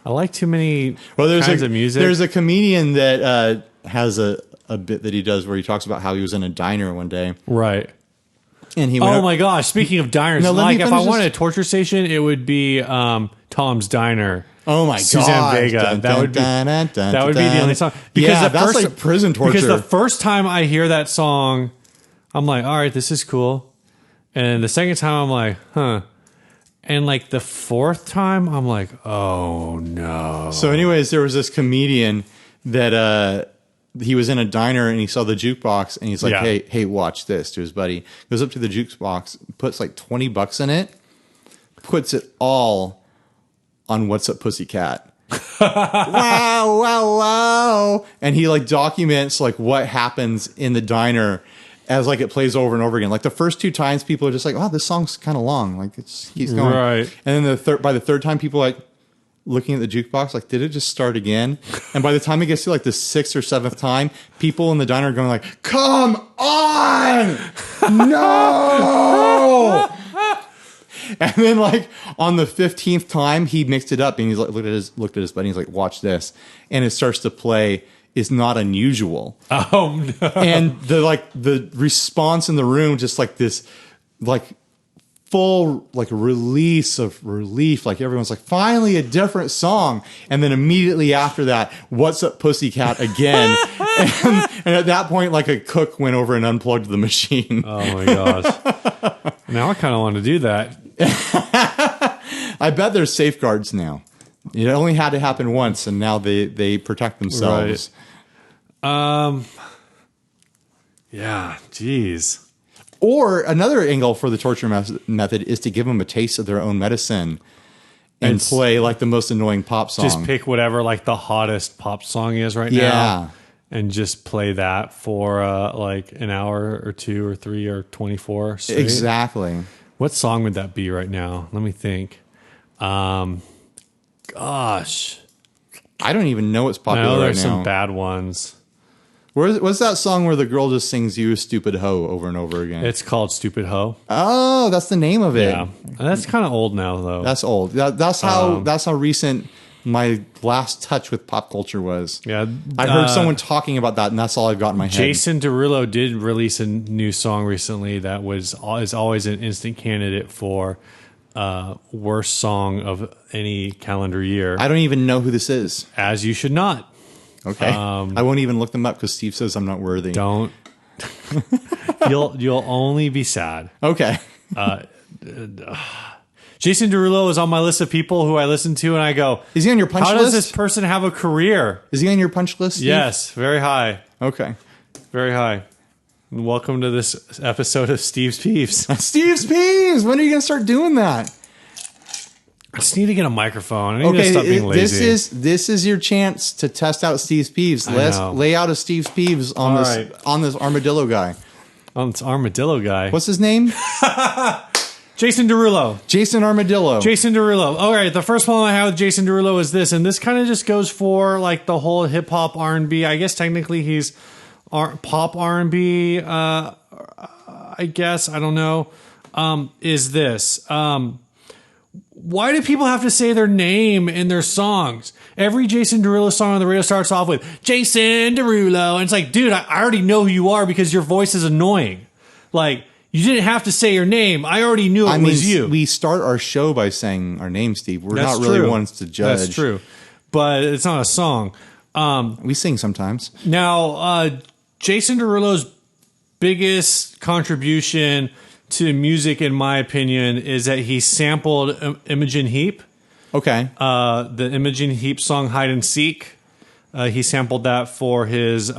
I like too many kinds of music. There's a comedian that has a bit that he does where he talks about how he was in a diner one day. Right. And he oh my gosh! Speaking of diners, like if I wanted a torture station, it would be Tom's Diner. Oh my god, Suzanne Vega. That would be the only song. Because that's like prison torture. Because the first time I hear that song, I'm like, all right, this is cool. And the second time, I'm like, huh. And like the fourth time, I'm like, oh no. So, anyways, there was this comedian that he was in a diner and he saw the jukebox and he's like, hey, watch this, to his buddy. Goes up to the jukebox, puts like $20 in it, puts it all on What's Up Pussycat. Wow, wow, wow. And he like documents like what happens in the diner as like it plays over and over again. Like the first 2 times people are just like, oh, this song's kind of long. Like it keeps going. Right. And then by the third time people are like looking at the jukebox, like, did it just start again? And by the time it gets to like the 6th or 7th time, people in the diner are going like, come on! No! And then like on the 15th time, he mixed it up and he's like, looked at his buddy. He's like, watch this. And it starts to play Is Not Unusual. Oh no. And the response in the room, just like this, like full like release of relief. Like everyone's like, finally a different song. And then immediately after that, What's Up Pussycat again. and at that point, like a cook went over and unplugged the machine. Oh my gosh. Now I kind of want to do that. I bet there's safeguards now. It only had to happen once, and now they protect themselves. Right. Yeah, geez. Or another angle for the torture method is to give them a taste of their own medicine and play like the most annoying pop song. Just pick whatever like the hottest pop song is right now. And just play that for like an hour or 2 or 3 or 24 straight. Exactly. What song would that be right now? Let me think. Gosh. I don't even know what's popular right now. There's some bad ones. What's that song where the girl just sings "You Stupid Hoe" over and over again? It's called Stupid Hoe. Oh, that's the name of it. Yeah. That's kind of old now, though. That's old. That's how recent my last touch with pop culture was. Yeah. I heard someone talking about that, and that's all I've got in my head. Jason Derulo did release a new song recently that is always an instant candidate for worst song of any calendar year. I don't even know who this is. As you should not. Okay. I won't even look them up because Steve says I'm not worthy. Don't. You'll only be sad. Okay. Jason Derulo is on my list of people who I listen to, and I go, is he on your punch list? How does this person have a career? Is he on your punch list, Steve? Yes, very high. Okay. Very high. Welcome to this episode of Steve's Peeves. Steve's Peeves! When are you going to start doing that? I just need to get a microphone. I need to stop being lazy. This is your chance to test out Steve's Peeves. Let's lay out a Steve's Peeves on this armadillo guy. On this armadillo guy. What's his name? Jason Derulo. Jason Armadillo. Jason Derulo. All right, the first one I have with Jason Derulo is this, and this kind of just goes for like the whole hip hop R&B. I guess technically he's pop R&B. I guess I don't know. Is this? Why do people have to say their name in their songs? Every Jason Derulo song on the radio starts off with Jason Derulo, and it's like, dude, I already know who you are because your voice is annoying. Like, you didn't have to say your name. I already knew it was you. We start our show by saying our name, Steve. We're not really ones to judge. That's true. But it's not a song. We sing sometimes. Now, Jason Derulo's biggest contribution to music, in my opinion, is that he sampled Imogen Heap. Okay. The Imogen Heap song Hide and Seek. He sampled that for his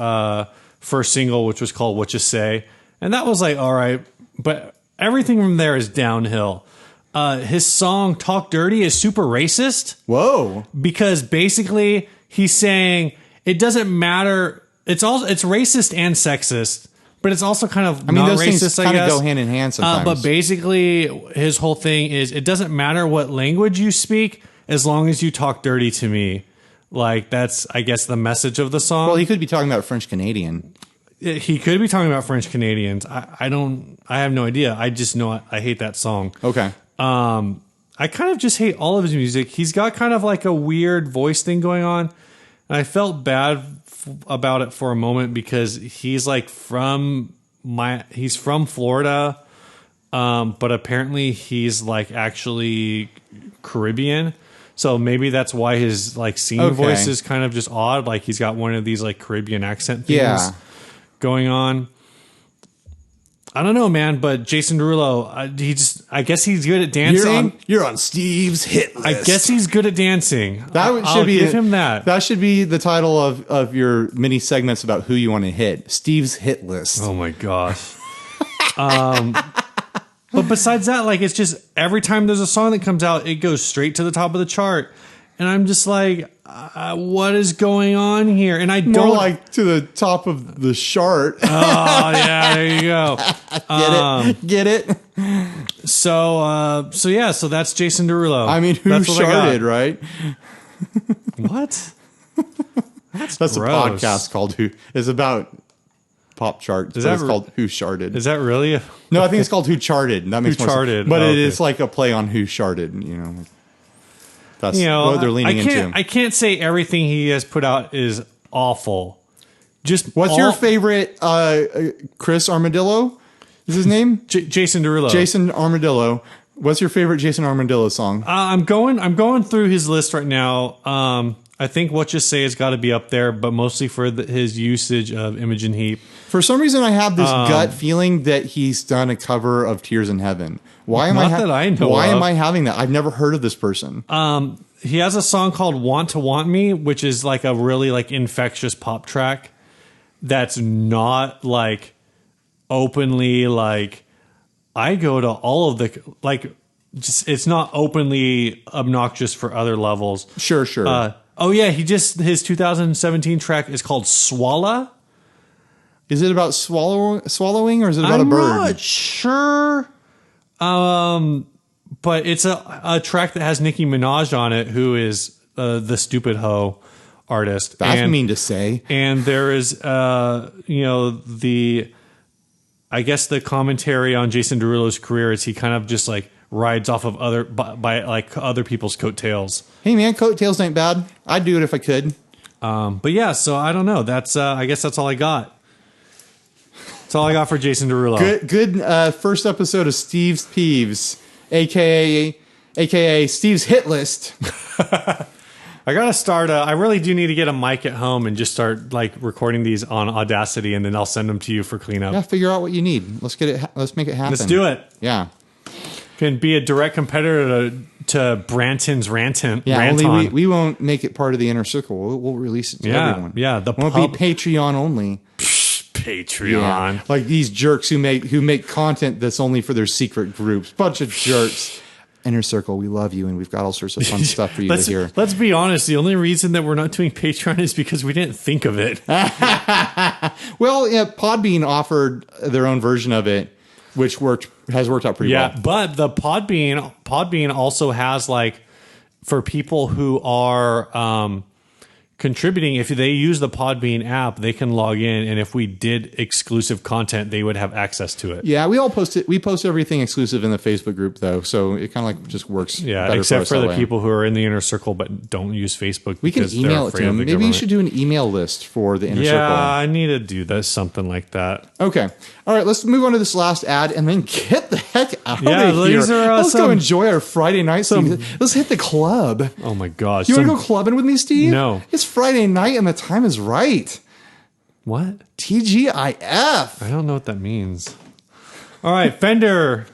first single, which was called What You Say. And that was like, all right. But everything from there is downhill. His song Talk Dirty is super racist. Whoa. Because basically he's saying it doesn't matter. It's racist and sexist. But it's also kind of not those racist, things I kind guess. of go hand in hand sometimes. But basically, his whole thing is it doesn't matter what language you speak as long as you talk dirty to me. Like that's, I guess, the message of the song. Well, he could be talking about French Canadian. He could be talking about French Canadians. I have no idea. I just know I hate that song. Okay. I kind of just hate all of his music. He's got kind of like a weird voice thing going on. And I felt bad about it for a moment because he's like he's from Florida. But apparently he's like actually Caribbean. So maybe that's why his like singing voice is kind of just odd. Like he's got one of these like Caribbean accent things going on. I don't know, man, but Jason Derulo, I guess he's good at dancing. You're on Steve's hit list. I guess he's good at dancing. I'll give him that. That should be the title of your mini segments about who you want to hit. Steve's hit list. Oh my gosh. But besides that, like, it's just every time there's a song that comes out, it goes straight to the top of the chart. And I'm just like, what is going on here? And I don't like to the top of the chart. Oh yeah, there you go. Get it? So that's Jason Derulo. I mean, who charted, right? What? That's a gross. podcast called Who. It's about pop charts. It's called Who Charted. Is that really? No, I think it's called Who Charted. That makes Who more Charted. sense. But it is like a play on Who Charted. You know, that's what they're leaning into. I can't say everything he has put out is awful. Just what's your favorite? Chris Armadillo is his name. Jason Derulo. Jason Armadillo. What's your favorite Jason Armadillo song? I'm going through his list right now. I think What You Say has got to be up there, but mostly for his usage of Imogen Heap. For some reason, I have this gut feeling that he's done a cover of Tears in Heaven. Why am I having that? I've never heard of this person. He has a song called Want to Want Me, which is like a really like infectious pop track that's not like openly like I go to all of the like just it's not openly obnoxious for other levels. Sure. His 2017 track is called Swallow. Is it about swallowing or is it about a bird? I'm not sure. But it's a track that has Nicki Minaj on it, who is the Stupid Ho artist. That's mean to say. And there is, I guess the commentary on Jason Derulo's career is he kind of just like rides off of other people's coattails. Hey man, coattails ain't bad. I'd do it if I could. But yeah, so I don't know. That's I guess that's all I got. That's all I got for Jason Derulo. Good first episode of Steve's Peeves, aka Steve's Hit List. I gotta start. I really do need to get a mic at home and just start like recording these on Audacity, and then I'll send them to you for cleanup. Yeah, figure out what you need. Let's get it. Let's make it happen. Let's do it. Yeah, can be a direct competitor to Branton's Ranton. Yeah, Ranton. only we won't make it part of the inner circle. We'll release it to everyone. Yeah, it won't be Patreon only. Patreon, yeah. Like these jerks who make content that's only for their secret groups. Bunch of jerks. Inner Circle, we love you, and we've got all sorts of fun stuff for you to hear. Let's be honest. The only reason that we're not doing Patreon is because we didn't think of it. Well, yeah, Podbean offered their own version of it, which has worked out pretty well. Yeah, but the Podbean also has like for people who are contributing, if they use the Podbean app, they can log in, and if we did exclusive content, they would have access to it. Yeah, we all post it. We post everything exclusive in the Facebook group, though, so it kind of like just works. Yeah, better except for the way. People who are in the inner circle but don't use Facebook. We can email it to them. Maybe you should do an email list for the inner circle. Yeah, I need to do that, something like that. Okay, all right. Let's move on to this last ad, and then get the heck out of here. Let's go enjoy our Friday night. Let's hit the club. Oh my gosh! You want to go clubbing with me, Steve? No. It's Friday night and the time is right. What? TGIF. I don't know what that means. All right, Fender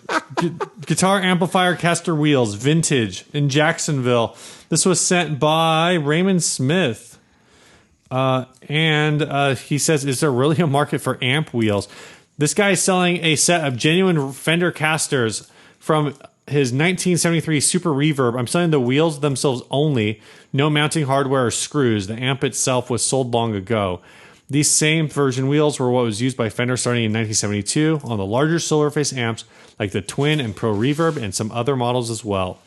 guitar amplifier caster wheels, vintage in Jacksonville. This was sent by Raymond Smith. And he says, is there really a market for amp wheels? This guy is selling a set of genuine Fender casters from his 1973 Super Reverb. I'm selling the wheels themselves only. No mounting hardware or screws. The amp itself was sold long ago. These same version wheels were what was used by Fender starting in 1972 on the larger Silverface amps like the Twin and Pro Reverb and some other models as well.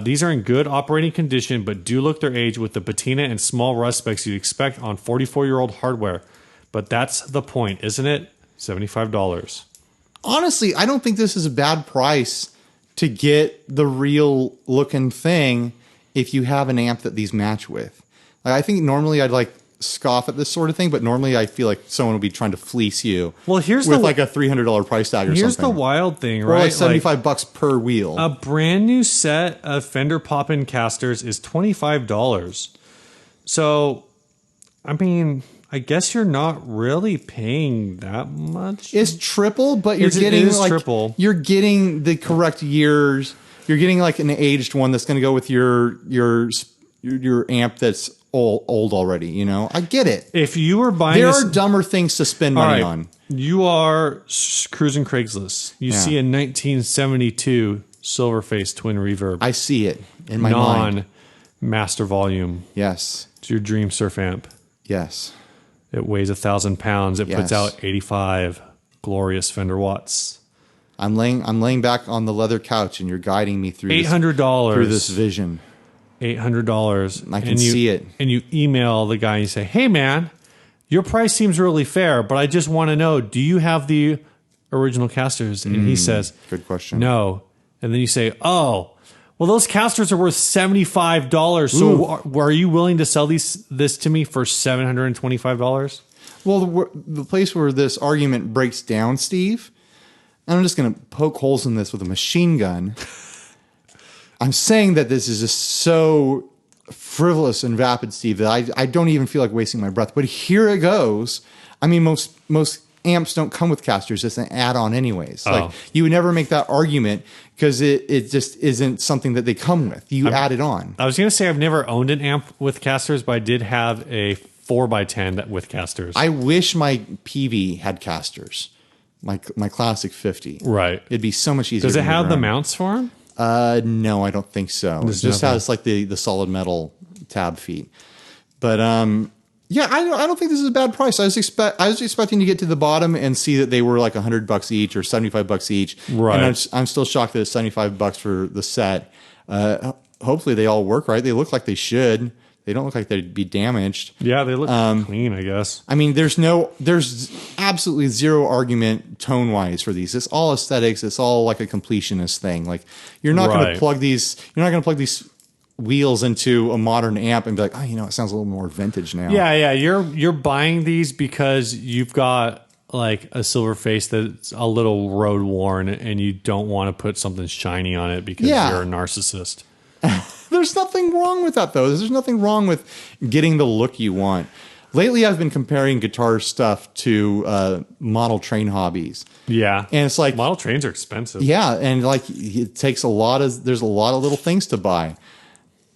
These are in good operating condition, but do look their age with the patina and small rust specks you'd expect on 44-year-old hardware. But that's the point, isn't it? $75. Honestly, I don't think this is a bad price to get the real looking thing if you have an amp that these match with. Like, I think normally I'd like scoff at this sort of thing, but normally I feel like someone will be trying to fleece you. Well, here's with like a $300 price tag or something. Here's the wild thing, right? Or like $75 per wheel. A brand new set of Fender pop-in casters is $25. So, I mean, I guess you're not really paying that much. It's triple, but you're getting like triple. You're getting the correct years. You're getting like an aged one that's going to go with your amp that's old already. You know, I get it. If you were buying, there are dumber things to spend money on. You are cruising Craigslist. You see a 1972 Silverface twin reverb. I see it in my mind. Non-master volume. Yes. It's your dream surf amp. Yes. It weighs 1,000 pounds. It puts out 85 glorious Fender watts. I'm laying back on the leather couch, and you're guiding me through $800 through this vision. $800. I can see it. And you email the guy and you say, "Hey, man, your price seems really fair, but I just want to know, do you have the original casters?" And he says, "Good question. No." And then you say, "Oh, well, those casters are worth $75. So are you willing to sell this to me for $725? Well, the place where this argument breaks down, Steve, and I'm just going to poke holes in this with a machine gun. I'm saying that this is just so frivolous and vapid, Steve, that I don't even feel like wasting my breath. But here it goes. I mean, most amps don't come with casters. It's an add-on anyways. Like, you would never make that argument because it just isn't something that they come with. You add it on. I was going to say I've never owned an amp with casters, but I did have a 4x10 with casters. I wish my PV had casters. My classic 50. Right. It'd be so much easier. Does it have the mounts for them? No, I don't think so. It just has like the solid metal tab feet. But yeah, I don't think this is a bad price. I was expecting to get to the bottom and see that they were like $100 each or $75 each. Right. And I'm still shocked that it's $75 for the set. Hopefully they all work right. They look like they should. They don't look like they'd be damaged. Yeah, they look clean, I guess. I mean, there's absolutely zero argument tone wise for these. It's all aesthetics. It's all like a completionist thing. Like, you're not going to plug these wheels into a modern amp and be like, oh, you know, it sounds a little more vintage now. Yeah. You're buying these because you've got like a Silverface that's a little road worn and you don't want to put something shiny on it because you're a narcissist. There's nothing wrong with that, though. There's nothing wrong with getting the look you want. Lately, I've been comparing guitar stuff to model train hobbies. Yeah. And it's like... model trains are expensive. Yeah, and like it takes there's a lot of little things to buy.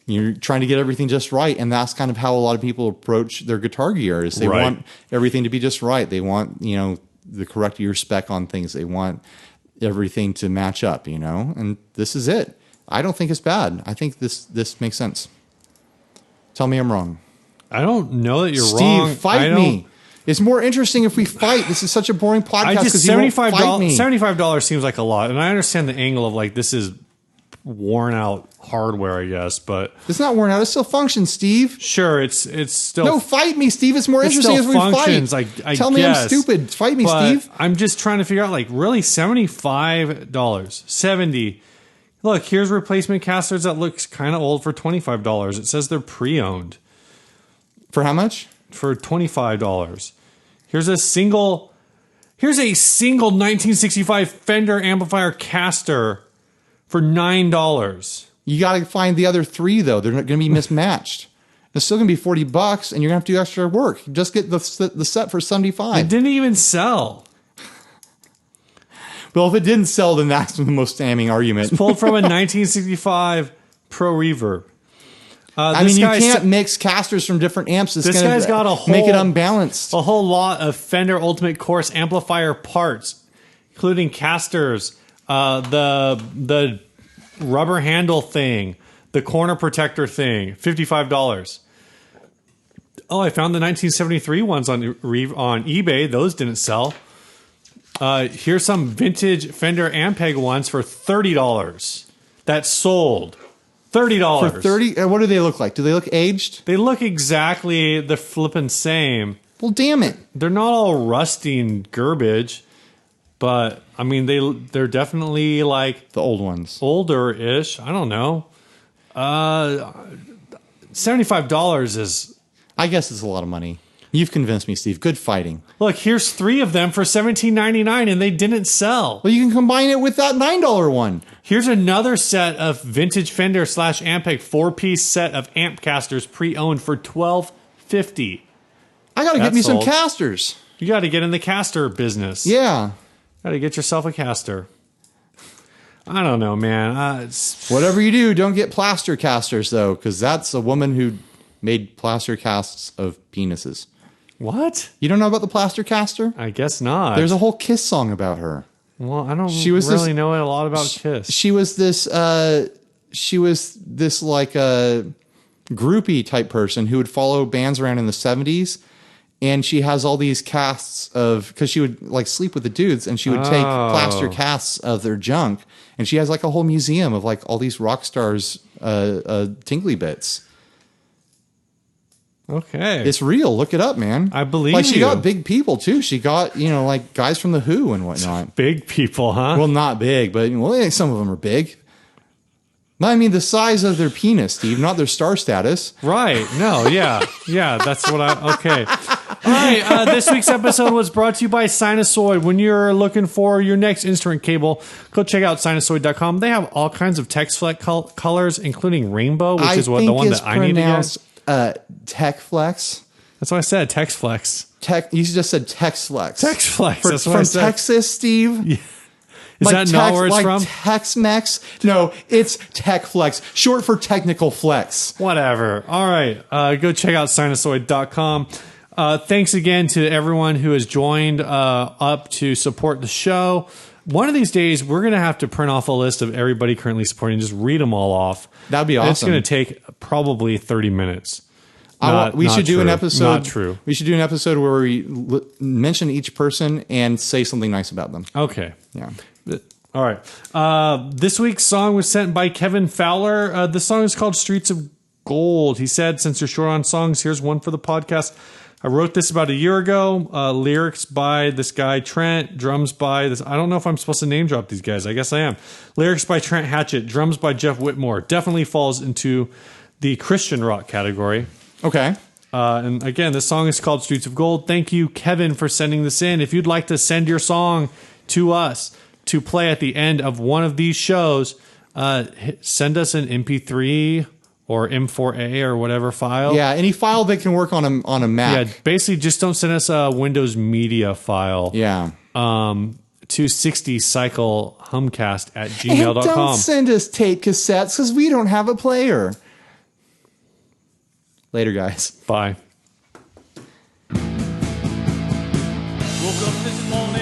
You're trying to get everything just right, and that's kind of how a lot of people approach their guitar gear. Is they want everything to be just right. They want, you know, the correct ear spec on things. They want everything to match up, you know, and this is it. I don't think it's bad. I think this makes sense. Tell me I'm wrong. I don't know that you're wrong. Steve, fight me. It's more interesting if we fight. This is such a boring podcast because you won't fight me. $75 seems like a lot, and I understand the angle of like this is worn out hardware, I guess, but it's not worn out. It still functions, Steve. Sure, it's still. No, fight me, Steve. It's more interesting if we fight. I Tell me I'm stupid. Fight me, Steve. I'm just trying to figure out, like, really $75, $70. Look, here's replacement casters that looks kind of old for $25. It says they're pre-owned. For how much? For $25. Here's a single 1965 Fender amplifier caster for $9. You got to find the other three, though. They're not going to be mismatched. It's still going to be $40, and you're going to have to do extra work. Just get the set for $75. It didn't even sell. Well, if it didn't sell, then that's the most damning argument. It's pulled from a 1965 Pro Reverb. I mean, you can't mix casters from different amps. This guy's got make it unbalanced. A whole lot of Fender Ultimate Course amplifier parts, including casters, the rubber handle thing, the corner protector thing, $55. Oh, I found the 1973 ones on eBay. Those didn't sell. Here's some vintage Fender Ampeg ones for $30. That sold. $30. For 30, what do they look like? Do they look aged? They look exactly the flippin' same. Well, damn it. They're not all rusty and garbage, but I mean they're definitely like The old ones. older-ish. I don't know. $75 is. I guess it's a lot of money. You've convinced me, Steve. Good fighting. Look, here's 3 of them for $17.99, and they didn't sell. Well, you can combine it with that $9 one. Here's another set of vintage Fender / Ampeg 4-piece set of amp casters pre-owned for $12.50. I got to get That's me some sold. casters. You got to get in the caster business. Yeah. Got to get yourself a caster. I don't know, man. Whatever you do, don't get plaster casters, though, because that's a woman who made plaster casts of penises. What? You don't know about the plaster caster? I guess not. There's a whole Kiss song about her. Well, I don't was really this- know a lot about Kiss. She was this like a groupie type person who would follow bands around in the 70s. And she has all these casts of, because she would like sleep with the dudes and she would take plaster casts of their junk. And she has like a whole museum of like all these rock stars' tingly bits. Okay. It's real. Look it up, man. I believe Like she you. got big people too. She got, like guys from the Who and whatnot. Big people, huh? Well, not big, but some of them are big. No, I mean the size of their penis, Steve, not their star status. Right. No, yeah. Yeah, that's what okay. All right, this week's episode was brought to you by Sinusoid. When you're looking for your next instrument cable, go check out sinusoid.com. They have all kinds of TechFlex colors, including rainbow, which is the one that I need to get. TechFlex. That's what I said, TechFlex. You just said TechFlex. TechFlex. That's what from I said. Texas, Steve? Yeah. Is that not where it's from? Tex-Mex? No, it's TechFlex, short for technical flex. Whatever. All right. Go check out sinusoid.com. Thanks again to everyone who has joined up to support the show. One of these days, we're going to have to print off a list of everybody currently supporting, just read them all off. That'd be awesome. It's going to take probably 30 minutes. We should do an episode. Not true. We should do an episode where we mention each person and say something nice about them. Okay. Yeah. All right. This week's song was sent by Kevin Fowler. The song is called Streets of Gold. He said, since you're short on songs, here's one for the podcast. I wrote this about a year ago. Lyrics by this guy, Trent. Drums by this. I don't know if I'm supposed to name drop these guys. I guess I am. Lyrics by Trent Hatchett. Drums by Jeff Whitmore. Definitely falls into the Christian rock category. Okay. And again, this song is called Streets of Gold. Thank you, Kevin, for sending this in. If you'd like to send your song to us to play at the end of one of these shows, send us an MP3 or M4A or whatever file. Yeah, any file that can work on a Mac. Yeah, basically just don't send us a Windows Media file. Yeah. To 60 cycle humcast at And gmail.com. don't send us tape cassettes because we don't have a player. Later, guys. Bye. Woke up this morning.